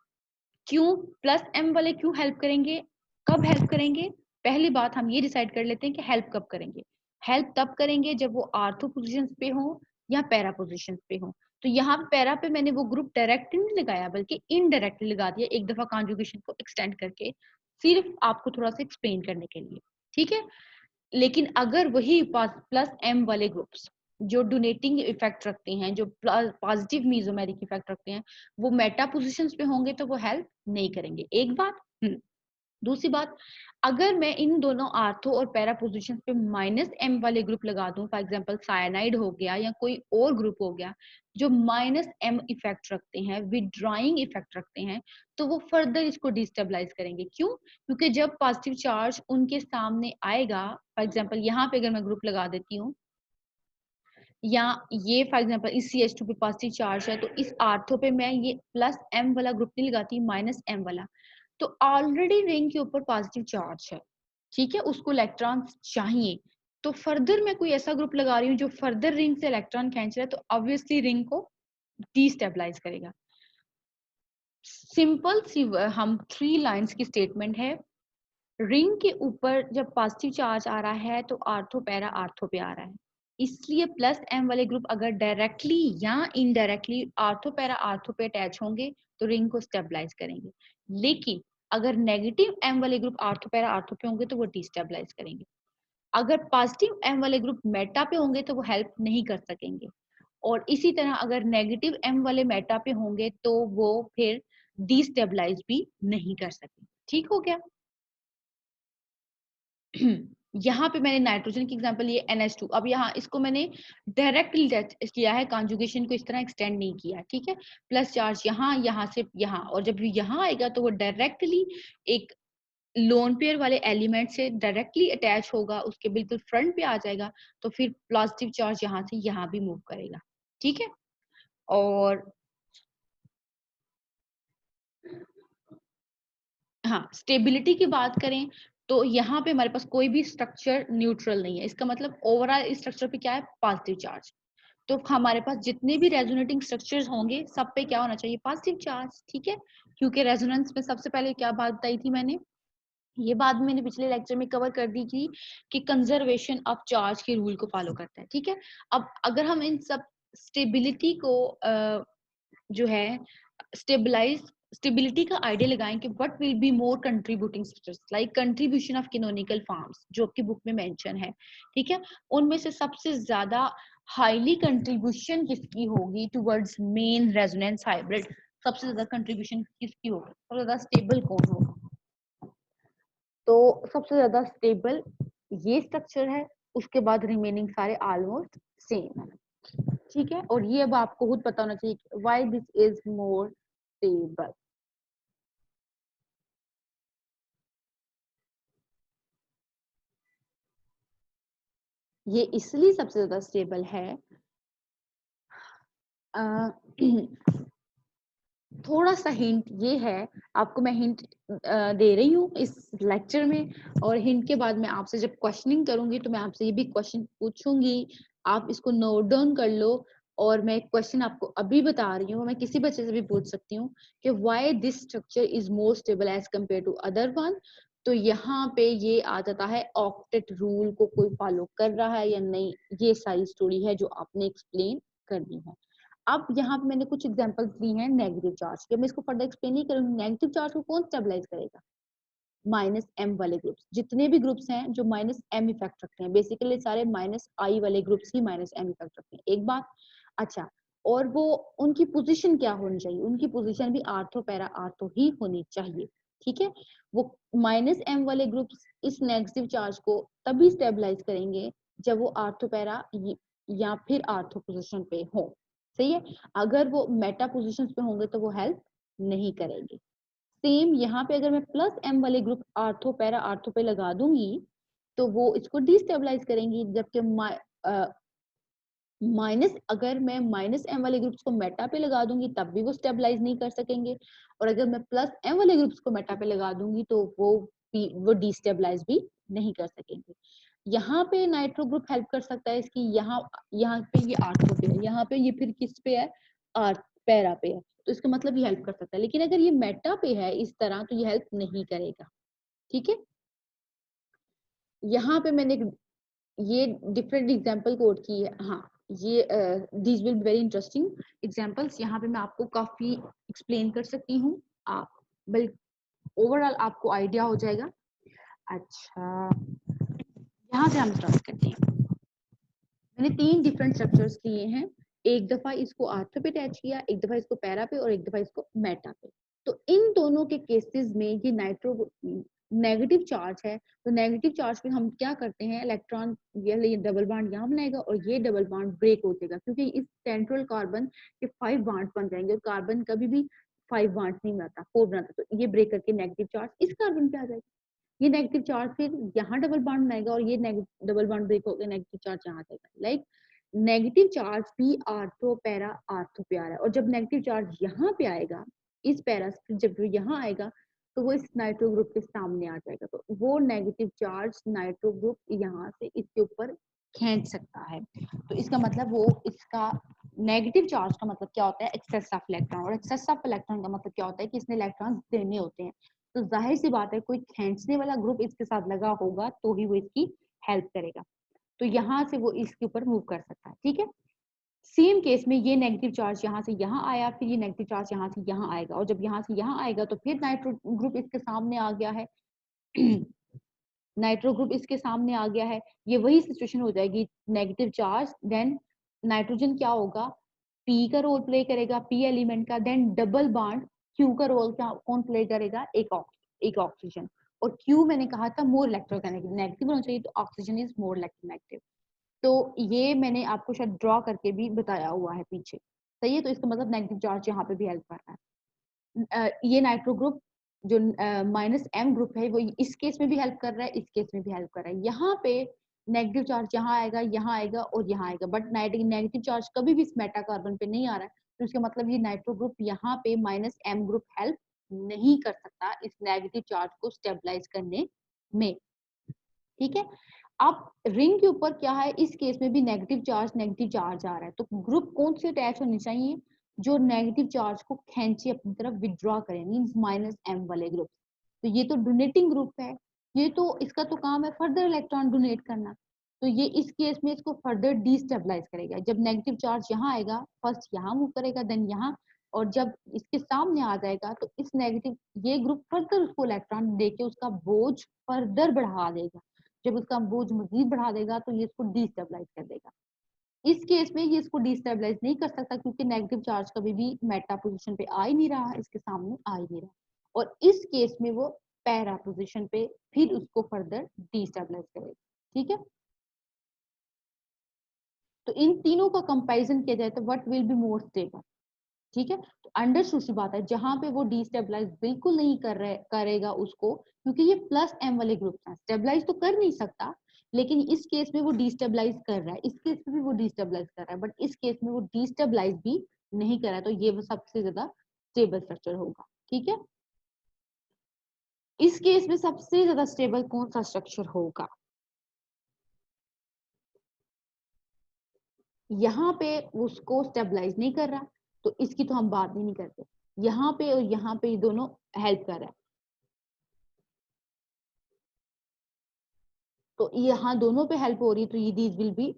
क्यों प्लस एम वाले क्यों हेल्प करेंगे, कब हेल्प करेंगे? पहली बात हम ये डिसाइड कर लेते हैं कि हेल्प कब करेंगे। हेल्प तब करेंगे जब वो आर्थो पोजीशन पे हो या पैरा पोजीशन पे हो। तो यहाँ पैरा पे मैंने वो ग्रुप डायरेक्ट नहीं लगाया बल्कि इनडायरेक्टली लगा दिया, एक दफा कॉन्जुगेशन को एक्सटेंड करके, सिर्फ आपको थोड़ा सा एक्सप्लेन करने के लिए, ठीक है। लेकिन अगर वही प्लस एम वाले ग्रुप्स जो डोनेटिंग इफेक्ट रखते हैं, जो पॉजिटिव मीजोमेरिक इफेक्ट रखते हैं, वो मेटा पोजीशंस पे होंगे तो वो हेल्प नहीं करेंगे, एक बात। दूसरी बात, अगर मैं इन दोनों आर्थो और पैरा पोजीशन पे -m वाले ग्रुप लगा दूं, फॉर एग्जांपल साइनाइड हो गया या कोई और ग्रुप हो गया जो -m इफेक्ट रखते हैं, विड्रॉइंग इफेक्ट रखते हैं, तो वो फर्दर इसको डिस्टेबलाइज करेंगे। क्यों? क्योंकि जब पॉजिटिव चार्ज उनके सामने आएगा, फॉर एग्जांपल यहाँ पे अगर मैं ग्रुप लगा देती हूँ, या ये फॉर एग्जांपल इस CH2 पे पॉजिटिव चार्ज है, तो इस आर्थो पे मैं ये प्लस m वाला ग्रुप नहीं लगाती, -m वाला, तो ऑलरेडी रिंग के ऊपर पॉजिटिव चार्ज है, ठीक है, उसको इलेक्ट्रॉन चाहिए। तो फर्दर मैं कोई ऐसा ग्रुप लगा रही हूँ जो फर्दर रिंग से इलेक्ट्रॉन खींच रहा है, तो ऑब्वियसली रिंग को डिस्टेबलाइज करेगा। सिंपल सी हम 3 लाइंस की स्टेटमेंट है। रिंग के ऊपर जब पॉजिटिव चार्ज आ रहा है तो आर्थो पैरा आर्थो पे आ रहा है, इसलिए प्लस एम वाले ग्रुप अगर डायरेक्टली या इनडायरेक्टली आर्थो पैरा आर्थो पे अटैच होंगे तो रिंग को स्टेबलाइज करेंगे। लेकिन अगर नेगेटिव एम वाले ग्रुप आर्थो पैरा आर्थो पे होंगे तो वो डिस्टेबलाइज करेंगे। अगर पॉजिटिव एम वाले ग्रुप मेटा पे होंगे तो वो हेल्प नहीं कर सकेंगे, और इसी तरह अगर नेगेटिव एम वाले मेटा पे होंगे तो वो फिर डिस्टेबलाइज भी नहीं कर सकेंगे। ठीक हो गया। यहाँ पे मैंने नाइट्रोजन की एग्जांपल लिए NH2। अब यहाँ इसको मैंने डायरेक्टली किया है, कॉन्जुगेशन को इस तरह एक्सटेंड नहीं किया, ठीक है। प्लस चार्ज यहाँ, यहाँ से यहाँ, और जब यहाँ आएगा तो वो डायरेक्टली एक लोन पेयर वाले एलिमेंट से डायरेक्टली अटैच होगा, उसके बिल्कुल फ्रंट पे आ जाएगा, तो फिर पॉजिटिव चार्ज यहाँ से यहाँ भी मूव करेगा, ठीक है। और हाँ, स्टेबिलिटी की बात करें तो यहाँ पे हमारे पास कोई भी स्ट्रक्चर न्यूट्रल नहीं है, इसका मतलब ओवरऑल स्ट्रक्चर पे क्या है? Positive charge. तो हमारे पास जितने भी रेजोनेटिंग स्ट्रक्चर्स होंगे सब पे क्या होना चाहिए? पॉजिटिव चार्ज, ठीक है। क्योंकि रेजोनेंस में सबसे पहले क्या बात बताई थी मैंने, ये बात मैंने पिछले लेक्चर में कवर कर दी थी कि कंजर्वेशन ऑफ चार्ज के रूल को फॉलो करता है, ठीक है। अब अगर हम इन सब स्टेबिलिटी को जो है स्टेबलाइज स्टेबिलिटी का आइडिया लगाएं कि what will be more contributing structures like contribution of canonical forms, जो आपकी बुक में मेंशन है, ठीक है, उनमें से सबसे ज्यादा हाईली कंट्रीब्यूशन किसकी होगी टुवर्ड्स मेन रेजोनेंस हाइब्रिड, सबसे ज्यादा कंट्रीब्यूशन किसकी होगी, सबसे ज्यादा स्टेबल कौन होगा? तो सबसे ज्यादा स्टेबल ये स्ट्रक्चर है, उसके बाद रिमेनिंग सारे ऑलमोस्ट सेम है, ठीक है। और ये अब आपको खुद पता होना चाहिए why this is more stable. ये इसलिए सबसे ज्यादा स्टेबल है, थोड़ा सा हिंट ये है, आपको मैं हिंट दे रही हूँ इस लेक्चर में, और हिंट के बाद मैं आपसे जब क्वेश्चनिंग करूंगी तो मैं आपसे ये भी क्वेश्चन पूछूंगी, आप इसको नोट डाउन कर लो। और मैं क्वेश्चन आपको अभी बता रही हूँ, मैं किसी बच्चे से भी पूछ सकती हूँ कि why this structure is more stable as compare to other one. तो यहाँ पे ये आ जाता है ऑक्टेट रूल को कोई फॉलो कर रहा है या नहीं, ये सारी स्टोरी है जो आपने एक्सप्लेन करनी है। अब यहाँ पे मैंने कुछ एग्जांपल्स दी हैं नेगेटिव चार्ज के, मैं इसको फर्दर एक्सप्लेन नहीं करूंगी। नेगेटिव चार्ज को कौन स्टेबलाइज करेगा? माइनस एम वाले ग्रुप्स, जितने भी ग्रुप्स हैं जो माइनस एम इफेक्ट रखते हैं, बेसिकली सारे माइनस आई वाले ग्रुप्स ही माइनस एम इफेक्ट रखते हैं, एक बात। अच्छा, और वो उनकी पोजीशन क्या होनी चाहिए? उनकी पोजीशन भी आर्थो पैरा आर्थो ही होनी चाहिए, ठीक है। वो माइनस एम वाले ग्रुप्स इस नेगेटिव चार्ज को तभी स्टेबलाइज करेंगे जब वो आर्थो पैरा या फिर आर्थो पोजीशन पे हो, सही है। अगर वो मेटा पोजीशन पे होंगे तो वो हेल्प नहीं करेंगे। सेम यहाँ पे अगर मैं प्लस एम वाले ग्रुप आर्थो पैरा आर्थो पे लगा दूंगी तो वो इसको डिस्टेबलाइज करेंगी, जबकि माइनस अगर मैं माइनस एम वाले ग्रुप्स को मेटा पे लगा दूंगी तब भी वो स्टेबलाइज नहीं कर सकेंगे, और अगर मैं प्लस एम वाले ग्रुप्स को मेटा पे लगा दूंगी तो वो डिस्टेबलाइज भी नहीं कर सकेंगे। यहाँ पे नाइट्रो ग्रुप हेल्प कर सकता है इसकी, यहाँ पे ये आर्थो पे है, यहाँ पे ये फिर किस पे है? आर्थ पैरा पे है, तो इसका मतलब ये हेल्प कर सकता है। लेकिन अगर ये मेटा पे है इस तरह तो ये हेल्प नहीं करेगा, ठीक है। यहाँ पे मैंने ये डिफरेंट एग्जांपल कोड की है, हाँ, ये these will be very interesting examples, यहाँ पे मैं आपको काफी एक्सप्लेन कर सकती हूँ, आप बल्कि ओवरऑल आपको आइडिया हो जाएगा। अच्छा, यहाँ से हम स्टार्ट करते हैं। मैंने 3 डिफरेंट स्ट्रक्चर्स लिए हैं, एक दफा इसको आर्थो पे अटैच किया, एक दफा इसको पैरा पे, और एक दफा इसको मेटा पे। तो इन दोनों के केसेस में ये नाइट्रो नेगेटिव चार्ज है, तो नेगेटिव चार्ज पे हम क्या करते हैं, इलेक्ट्रॉन ये डबल बॉन्ड यहाँ बनाएगा और ये डबल बॉन्ड ब्रेक हो जाएगा, क्योंकि इस सेंट्रल कार्बन के 5 बॉन्ड बन जाएंगे, और कार्बन कभी भी 5 बॉन्ड नहीं बनाता, 4 बनाता, तो ये ब्रेक करके नेगेटिव चार्ज इस कार्बन पे आ जाएगा। ये नेगेटिव चार्ज फिर यहाँ डबल बॉन्ड बनाएगा और ये डबल बॉन्ड ब्रेक होकर नेगेटिव चार्ज यहाँ जाएगा। लाइक नेगेटिव चार्ज भी आर्थो पैरा आर्थो पे आ रहा है, और जब नेगेटिव चार्ज यहाँ पे आएगा इस पैरा से, जब वो यहाँ आएगा तो वो इस नाइट्रो ग्रुप के सामने आ जाएगा, तो वो नेगेटिव चार्ज नाइट्रो ग्रुप यहाँ से इसके ऊपर खींच सकता है। तो इसका मतलब वो इसका नेगेटिव चार्ज का मतलब क्या होता है? एक्सेस ऑफ इलेक्ट्रॉन, और एक्सेस ऑफ इलेक्ट्रॉन का मतलब क्या होता है कि इसने इलेक्ट्रॉन देने होते हैं। तो जाहिर सी बात है कोई खींचने वाला ग्रुप इसके साथ लगा होगा तो ही वो इसकी हेल्प करेगा, तो यहाँ से वो इसके ऊपर मूव कर सकता है, ठीक है। सेम केस में ये नेगेटिव चार्ज यहाँ से यहाँ आया, फिर ये नेगेटिव चार्ज यहाँ से यहाँ आएगा, और जब यहाँ से यहाँ आएगा तो फिर नाइट्रो ग्रुप इसके सामने आ गया है नाइट्रो ग्रुप इसके सामने आ गया है, ये वही सिचुएशन हो जाएगी, नेगेटिव चार्ज देन नाइट्रोजन क्या होगा, पी का रोल प्ले करेगा, पी एलिमेंट का, देन डबल बॉन्ड क्यू का रोल कौन प्ले करेगा? एक ऑक्सीजन, और क्यू मैंने कहा था मोर इलेक्ट्रोनेगेटिव होना चाहिए, तो ऑक्सीजन इज मोर इलेक्ट्रोनेगेटिव। तो ये मैंने आपको शायद ड्रॉ करके भी बताया हुआ है पीछे, सही है। तो इसका मतलब नेगेटिव चार्ज यहाँ पे भी हेल्प कर रहा है। ये नाइट्रो ग्रुप जो माइनस एम ग्रुप है वो इस केस में भी हेल्प कर रहा है, इस केस में भी हेल्प कर रहा है। यहाँ पे नेगेटिव चार्ज यहाँ आएगा और यहाँ आएगा, बट नेगेटिव चार्ज कभी भी इस मेटा कार्बन पे नहीं आ रहा है, तो इसका मतलब ये नाइट्रो ग्रुप यहाँ पे माइनस एम ग्रुप हेल्प नहीं कर सकता इस नेगेटिव चार्ज को स्टेबलाइज करने में, ठीक है। अब रिंग के ऊपर क्या है, इस केस में भी नेगेटिव चार्ज आ रहा है, तो ग्रुप कौन से अटैच होने चाहिए? जो नेगेटिव चार्ज को खींचे अपनी तरफ विड्रॉ करें, मींस माइनस एम वाले ग्रुप। तो ये तो डोनेटिंग ग्रुप है, ये तो इसका तो काम है फर्दर इलेक्ट्रॉन डोनेट करना, तो ये इस केस में इसको फर्दर डिस्टेबलाइज करेगा। जब नेगेटिव चार्ज यहाँ आएगा, फर्स्ट यहाँ मूव करेगा, देन यहाँ, और जब इसके सामने आ जाएगा तो इस नेगेटिव ये ग्रुप फर्दर उसको इलेक्ट्रॉन देके उसका बोझ फर्दर बढ़ा देगा। जब उसका बोझ मजीद बढ़ा देगा तो ये इसको डिस्टेबलाइज कर देगा। इस केस में ये इसको डिस्टेबलाइज नहीं कर सकता क्योंकि नेगेटिव चार्ज कभी भी मेटा पोजीशन पे आ ही नहीं रहा, इसके सामने आ ही नहीं रहा, और इस केस में वो पैरा पोजीशन पे फिर उसको फर्दर डिस्टेबलाइज करेगा। ठीक है, तो इन तीनों का कंपैरिजन किया जाए तो what will be more stable. ठीक है, तो अंडरस्टूड सी बात है, जहां पे वो डिस्टेबलाइज बिल्कुल नहीं करेगा उसको, क्योंकि ये प्लस एम वाले ग्रुप है, स्टेबलाइज तो कर नहीं सकता, लेकिन इस केस में वो डिस्टेबलाइज कर रहा है, इस केस में भी वो डिस्टेबलाइज कर रहा है, बट इस केस में वो डिस्टेबलाइज भी नहीं कर रहा है, तो ये वो सबसे ज्यादा स्टेबल स्ट्रक्चर होगा। ठीक है, इस केस में सबसे ज्यादा स्टेबल कौन सा स्ट्रक्चर होगा? यहाँ पे उसको स्टेबलाइज नहीं कर रहा, तो इसकी तो हम बात ही नहीं करते। यहाँ पे और यहाँ पे ये दोनों हेल्प कर रहा है, तो यहाँ दोनों पे हेल्प हो रही है, तो ये these will be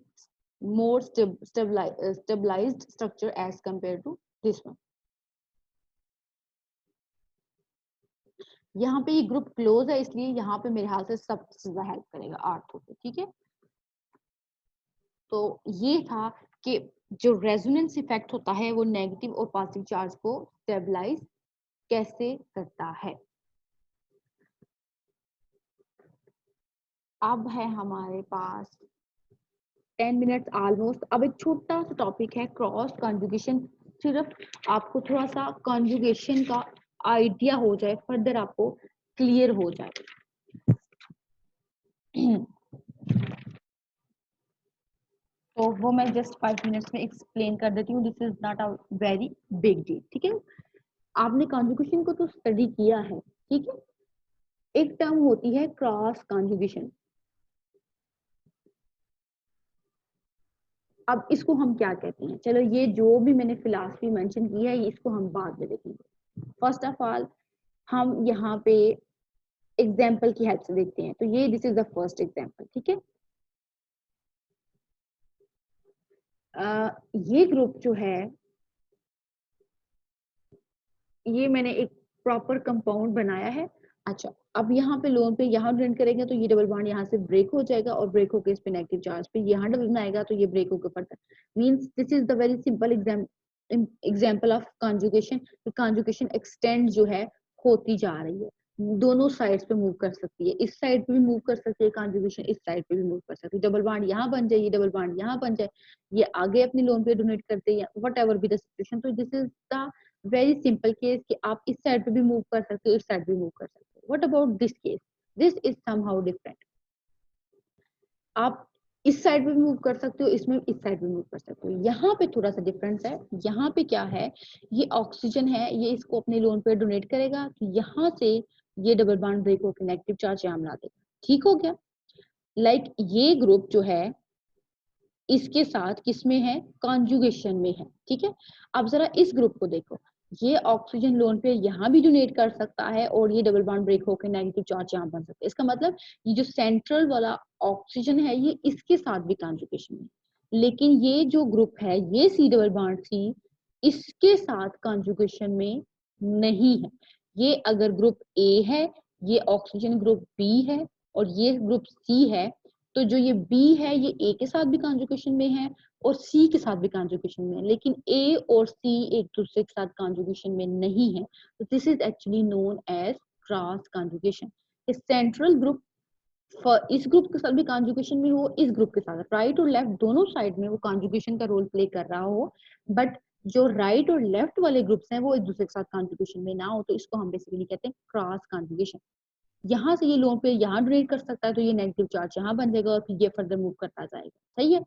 more stabilized structure as compare to this one. यहाँ पे ये ग्रुप क्लोज है, इसलिए यहाँ पे मेरे हाथ से सबसे ज्यादा हेल्प करेगा आर्थो पे। ठीक है, तो ये था कि जो रेजोनेंस इफेक्ट होता है वो नेगेटिव और पॉजिटिव चार्ज को स्टेबलाइज कैसे करता है। अब है हमारे पास 10 मिनट्स ऑलमोस्ट। अब एक छोटा सा टॉपिक है क्रॉस कॉन्जुगेशन, सिर्फ आपको थोड़ा सा कॉन्जुगेशन का आइडिया हो जाए, फर्दर आपको क्लियर हो जाए। तो वो मैं जस्ट 5 मिनट्स में एक्सप्लेन कर देती हूँ, this is not a very big deal. ठीक है, आपने कॉन्जुगेशन को तो स्टडी किया है। ठीक है, एक टर्म होती है क्रॉस कॉन्जुगेशन। अब इसको हम क्या कहते हैं, चलो ये जो भी मैंने फिलॉसफी मेंशन की है इसको हम बाद में देखेंगे। फर्स्ट ऑफ ऑल हम यहाँ पे एग्जाम्पल की हेल्प से देखते हैं, तो ये this is the first example. ठीक है, ये ग्रुप जो है, ये मैंने एक प्रॉपर कंपाउंड बनाया है। अच्छा, अब यहाँ पे लोन पे यहाँ डोनेट करेंगे तो ये डबल बॉन्ड यहाँ से ब्रेक हो जाएगा, और ब्रेक होकर इस पे नेगेटिव चार्ज पे यहाँ डबल बनाएगा तो ये ब्रेक होकर पड़ता है। Means this is the very simple example of conjugation. Conjugation extend जो है होती जा रही है, दोनों साइड्स पे मूव कर सकती है, इस साइड पे भी मूव कर सकती है कॉन्जुगेशन, इस साइड पे भी मूव कर सकती है। डबल बॉन्ड यहाँ बन जाए, ये डबल बॉन्ड यहाँ बन जाए, ये आगे अपनी लोन पे डोनेट करते हैं, whatever be the situation. तो this is the very simple case कि आप इस साइड पे भी मूव कर सकते हो, इस साइड भी मूव कर सकते हो। What about this case, this is somehow different. आप इस साइड पे भी मूव कर सकते हो, इसमें इस साइड पे मूव कर सकते हो। यहाँ पे थोड़ा सा डिफरेंस है, यहाँ पे क्या है, ये ऑक्सीजन है, ये इसको अपने लोन पे डोनेट करेगा, तो यहाँ से ये डबल बॉन्ड ब्रेक होकर नेगेटिव चार्ज यहाँ बना देगा। ठीक हो गया। लाइक ये ग्रुप जो है इसके साथ किसमें है, कॉन्जुगेशन में है। ठीक है, अब जरा इस ग्रुप को देखो, ये ऑक्सीजन लोन पे यहाँ भी डोनेट कर सकता है और ये डबल बॉन्ड ब्रेक होकर नेगेटिव चार्ज यहाँ बन सकता है। इसका मतलब ये जो सेंट्रल वाला ऑक्सीजन है ये इसके साथ भी कॉन्जुगेशन में, लेकिन ये जो ग्रुप है ये सी डबल बॉन्ड सी इसके साथ कॉन्जुगेशन में नहीं है। ये अगर ग्रुप ए है, ये ऑक्सीजन ग्रुप बी है और ये ग्रुप सी है, तो जो ये बी है ये ए के साथ भी कॉन्जुगेशन में है और सी के साथ भी कॉन्जुगेशन में है, लेकिन ए और सी एक दूसरे के साथ कॉन्जुगेशन में नहीं है। तो this is actually known as cross conjugation. Central group इस ग्रुप के साथ भी कॉन्जुगेशन में हो, इस ग्रुप के साथ राइट और लेफ्ट दोनों साइड में वो कॉन्जुगेशन का रोल प्ले कर रहा हो, बट जो राइट और लेफ्ट वाले ग्रुप्स हैं वो एक दूसरे के साथ कॉन्जुगेशन में ना हो, तो इसको हम बेसिकली कहते हैं क्रॉस कॉन्जुगेशन। यहाँ से ये लोन पे यहाँ डोनेट कर सकता है तो ये नेगेटिव चार्ज यहाँ बन जाएगा और फिर ये फर्दर मूव करता जाएगा। सही है,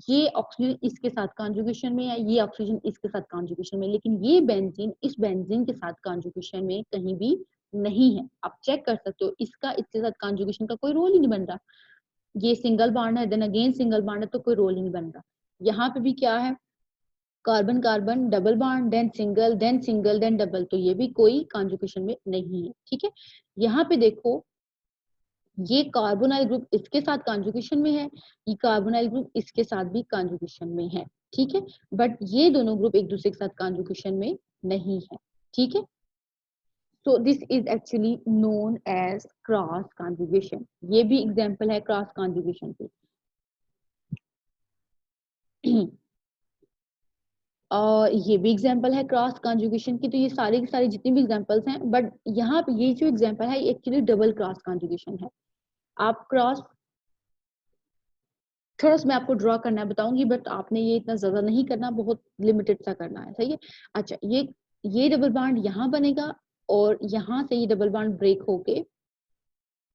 ये ऑक्सीजन इसके साथ कॉन्जुगेशन में है, ये ऑक्सीजन इसके साथ कॉन्जुगेशन में, लेकिन ये बेंजीन इस बेंजीन के साथ कॉन्जुगेशन में कहीं भी नहीं है। आप चेक कर सकते हो, इसका इसके साथ कॉन्जुगेशन का कोई रोल ही नहीं बन रहा। ये सिंगल बॉन्ड है, देन अगेन सिंगल बॉन्ड है, तो कोई रोल ही नहीं बन रहा। यहाँ पे भी क्या है, carbon carbon double bond, then single then double, तो ये भी कोई कॉन्जुगेशन में नहीं है। ठीक है, यहाँ पे देखो ये कार्बोनाइल ग्रुप इसके साथ कॉन्जुगेशन में है, ये कार्बोनाइल ग्रुप इसके साथ भी कॉन्जुगेशन में है। ठीक है, बट ये दोनों ग्रुप एक दूसरे के साथ कॉन्जुगेशन में नहीं है, ठीक है। So this is actually known as cross conjugation. ये भी एग्जांपल है क्रॉस कॉन्जुगेशन की। और ये भी एग्जांपल है क्रॉस कॉन्जुगेशन की। तो ये सारी की सारी जितनी भी एग्जांपल्स हैं, बट यहाँ पे ये जो एग्जांपल है एक्चुअली डबल क्रॉस कॉन्जुगेशन है। आप क्रॉस थोड़ा सा मैं आपको ड्रॉ करना बताऊंगी, बट आपने ये इतना ज्यादा नहीं करना, बहुत लिमिटेड सा करना है, सही है। अच्छा, ये डबल बॉन्ड यहाँ बनेगा और यहाँ से ये डबल बॉन्ड ब्रेक होके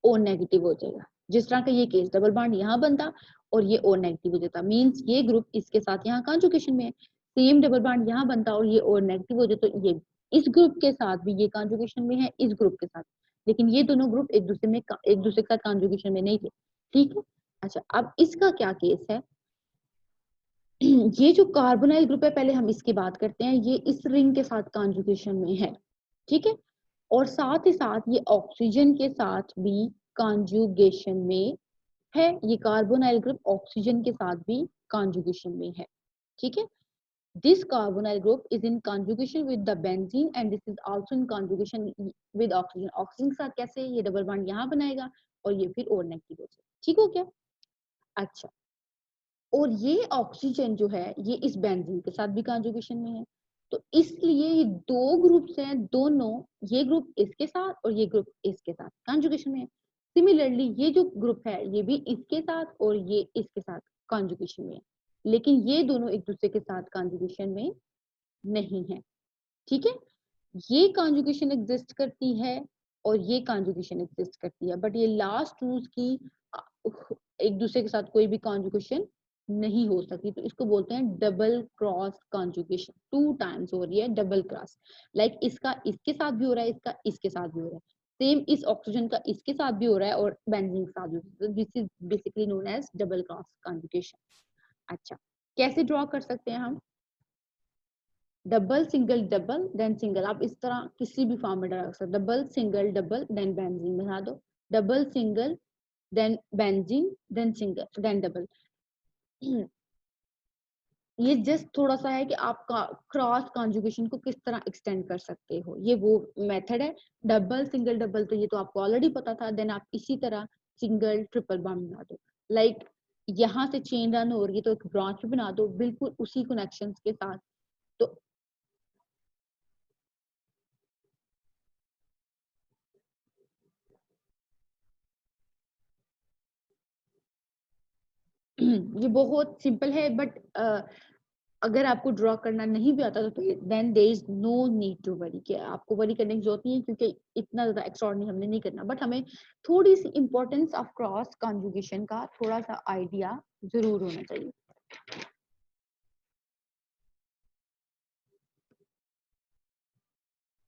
ओ नेगेटिव हो जाएगा। जिस तरह का ये केस डबल बॉन्ड यहाँ बनता और ये ओ नेगेटिव हो जाता, मींस ये ग्रुप इसके साथ यहाँ कॉन्जुगेशन में है। सेम डबल बॉन्ड यहाँ बनता और ये ओ नेगेटिव हो जाए, तो ये इस ग्रुप के साथ भी ये कॉन्जुगेशन में है, इस ग्रुप के साथ। लेकिन ये दोनों ग्रुप एक दूसरे के साथ कॉन्जुगेशन में नहीं थे, ठीक है। अच्छा, अब इसका क्या केस है। ये जो कार्बोनाइल ग्रुप है, पहले हम इसकी बात करते हैं। ये इस रिंग के साथ कॉन्जुगेशन में है, ठीक है। और साथ ही साथ ये ऑक्सीजन के साथ भी कॉन्जुगेशन में है। ये कार्बोनाइल ग्रुप ऑक्सीजन के साथ भी कॉन्जुगेशन में है, ठीक है। This carbonyl group is in conjugation with the benzene and this is also in conjugation with oxygen. Oxygen के साथ कैसे, ये डबल बॉन्ड यहाँ बनाएगा और ये फिर और नेगेटिव हो जाएगा, ठीक हो गया। अच्छा, और ये ऑक्सीजन जो है ये इस बेंजीन के साथ भी कॉन्जुगेशन में है। तो इसलिए ये दो ग्रुप्स हैं, दोनों, ये ग्रुप इसके साथ और ये ग्रुप इसके साथ कॉन्जुगेशन में है। सिमिलरली ये जो ग्रुप है ये भी इसके साथ और ये इसके साथ कॉन्जुगेशन में है, लेकिन ये दोनों एक दूसरे के साथ कॉन्जुगेशन में नहीं है, ठीक है। ये कॉन्जुगेशन एग्जिस्ट करती है और ये कॉन्जुगेशन एग्जिस्ट करती है, बट ये लास्ट रूल्स की एक दूसरे के साथ कोई भी कॉन्जुगेशन नहीं हो सकती। तो इसको बोलते हैं डबल क्रॉस कॉन्जुगेशन। 2 टाइम्स हो रही है डबल क्रॉस, लाइक इसका इसके साथ भी हो रहा है, इसका इसके साथ भी हो रहा है। सेम इस ऑक्सीजन का इसके साथ भी हो रहा है और बेंजीन के साथ भी हो रहा है। This is basically known as double cross conjugation. अच्छा, कैसे ड्रॉ कर सकते हैं हम। Double single double then single, आप इस तरह किसी भी फॉर्म में डाल सकते। Double single double then benzene बना दो, double single then benzene then single then double. ये जस्ट थोड़ा सा है कि आप क्रॉस कॉन्जुगेशन को किस तरह एक्सटेंड कर सकते हो, ये वो मेथड है। डबल सिंगल डबल तो ये तो आपको ऑलरेडी पता था। देन आप इसी तरह सिंगल ट्रिपल बॉन्ड बना दो, लाइक यहाँ से चेन रन हो रही है तो एक ब्रांच बना दो बिल्कुल उसी कनेक्शन के साथ। तो ये बहुत सिंपल है, बट अगर आपको ड्रॉ करना नहीं भी आता तो then there is no need to worry, कि आपको वरी करने की जरूरत नहीं है, क्योंकि इतना ज्यादा एक्स्ट्राऑर्डिनरी हमने नहीं करना। बट हमें थोड़ी सी इंपॉर्टेंस ऑफ क्रॉस कॉन्जुगेशन का थोड़ा सा आइडिया जरूर होना चाहिए।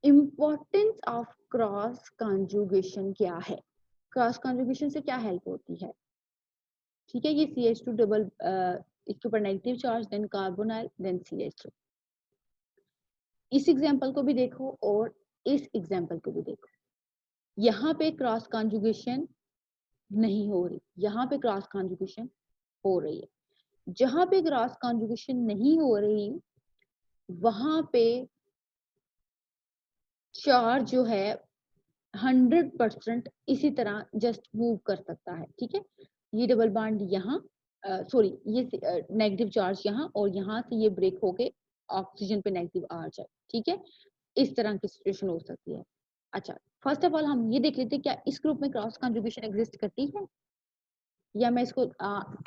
इंपॉर्टेंस ऑफ क्रॉस कॉन्जुगेशन क्या है, क्रॉस कॉन्जुगेशन से क्या हेल्प होती है। ठीक है, ये CH2 डबल, इसके ऊपर negative charge, then carbonyl, then CH2। इस एग्जांपल को भी देखो और इस एग्जांपल को भी देखो। यहाँ पे क्रॉस कॉन्जुगेशन नहीं हो रही, यहाँ पे क्रॉस कॉन्जुगेशन हो रही है। जहां पे क्रॉस कॉन्जुगेशन नहीं हो रही वहां पे चार्ज जो है 100% इसी तरह जस्ट मूव कर सकता है, ठीक है। ये डबल बॉन्ड यहाँ, सॉरी, ये नेगेटिव चार्ज यहाँ और यहाँ से ये ब्रेक होके ऑक्सीजन पे नेगेटिव आ जाए, ठीक है। इस तरह की सिचुएशन हो सकती है। अच्छा, फर्स्ट ऑफ ऑल हम ये देख लेते हैं क्या इस ग्रुप में क्रॉस कॉन्जुगेशन एग्जिस्ट करती है, या मैं इसको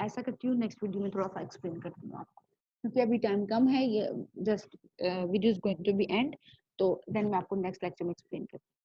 ऐसा करती हूँ नेक्स्ट वीडियो में थोड़ा सा एक्सप्लेन करती हूँ आपको, क्योंकि अभी टाइम कम है। ये just video is going to be end, तो देन मैं आपको नेक्स्ट लेक्चर में एक्सप्लेन करती हूँ।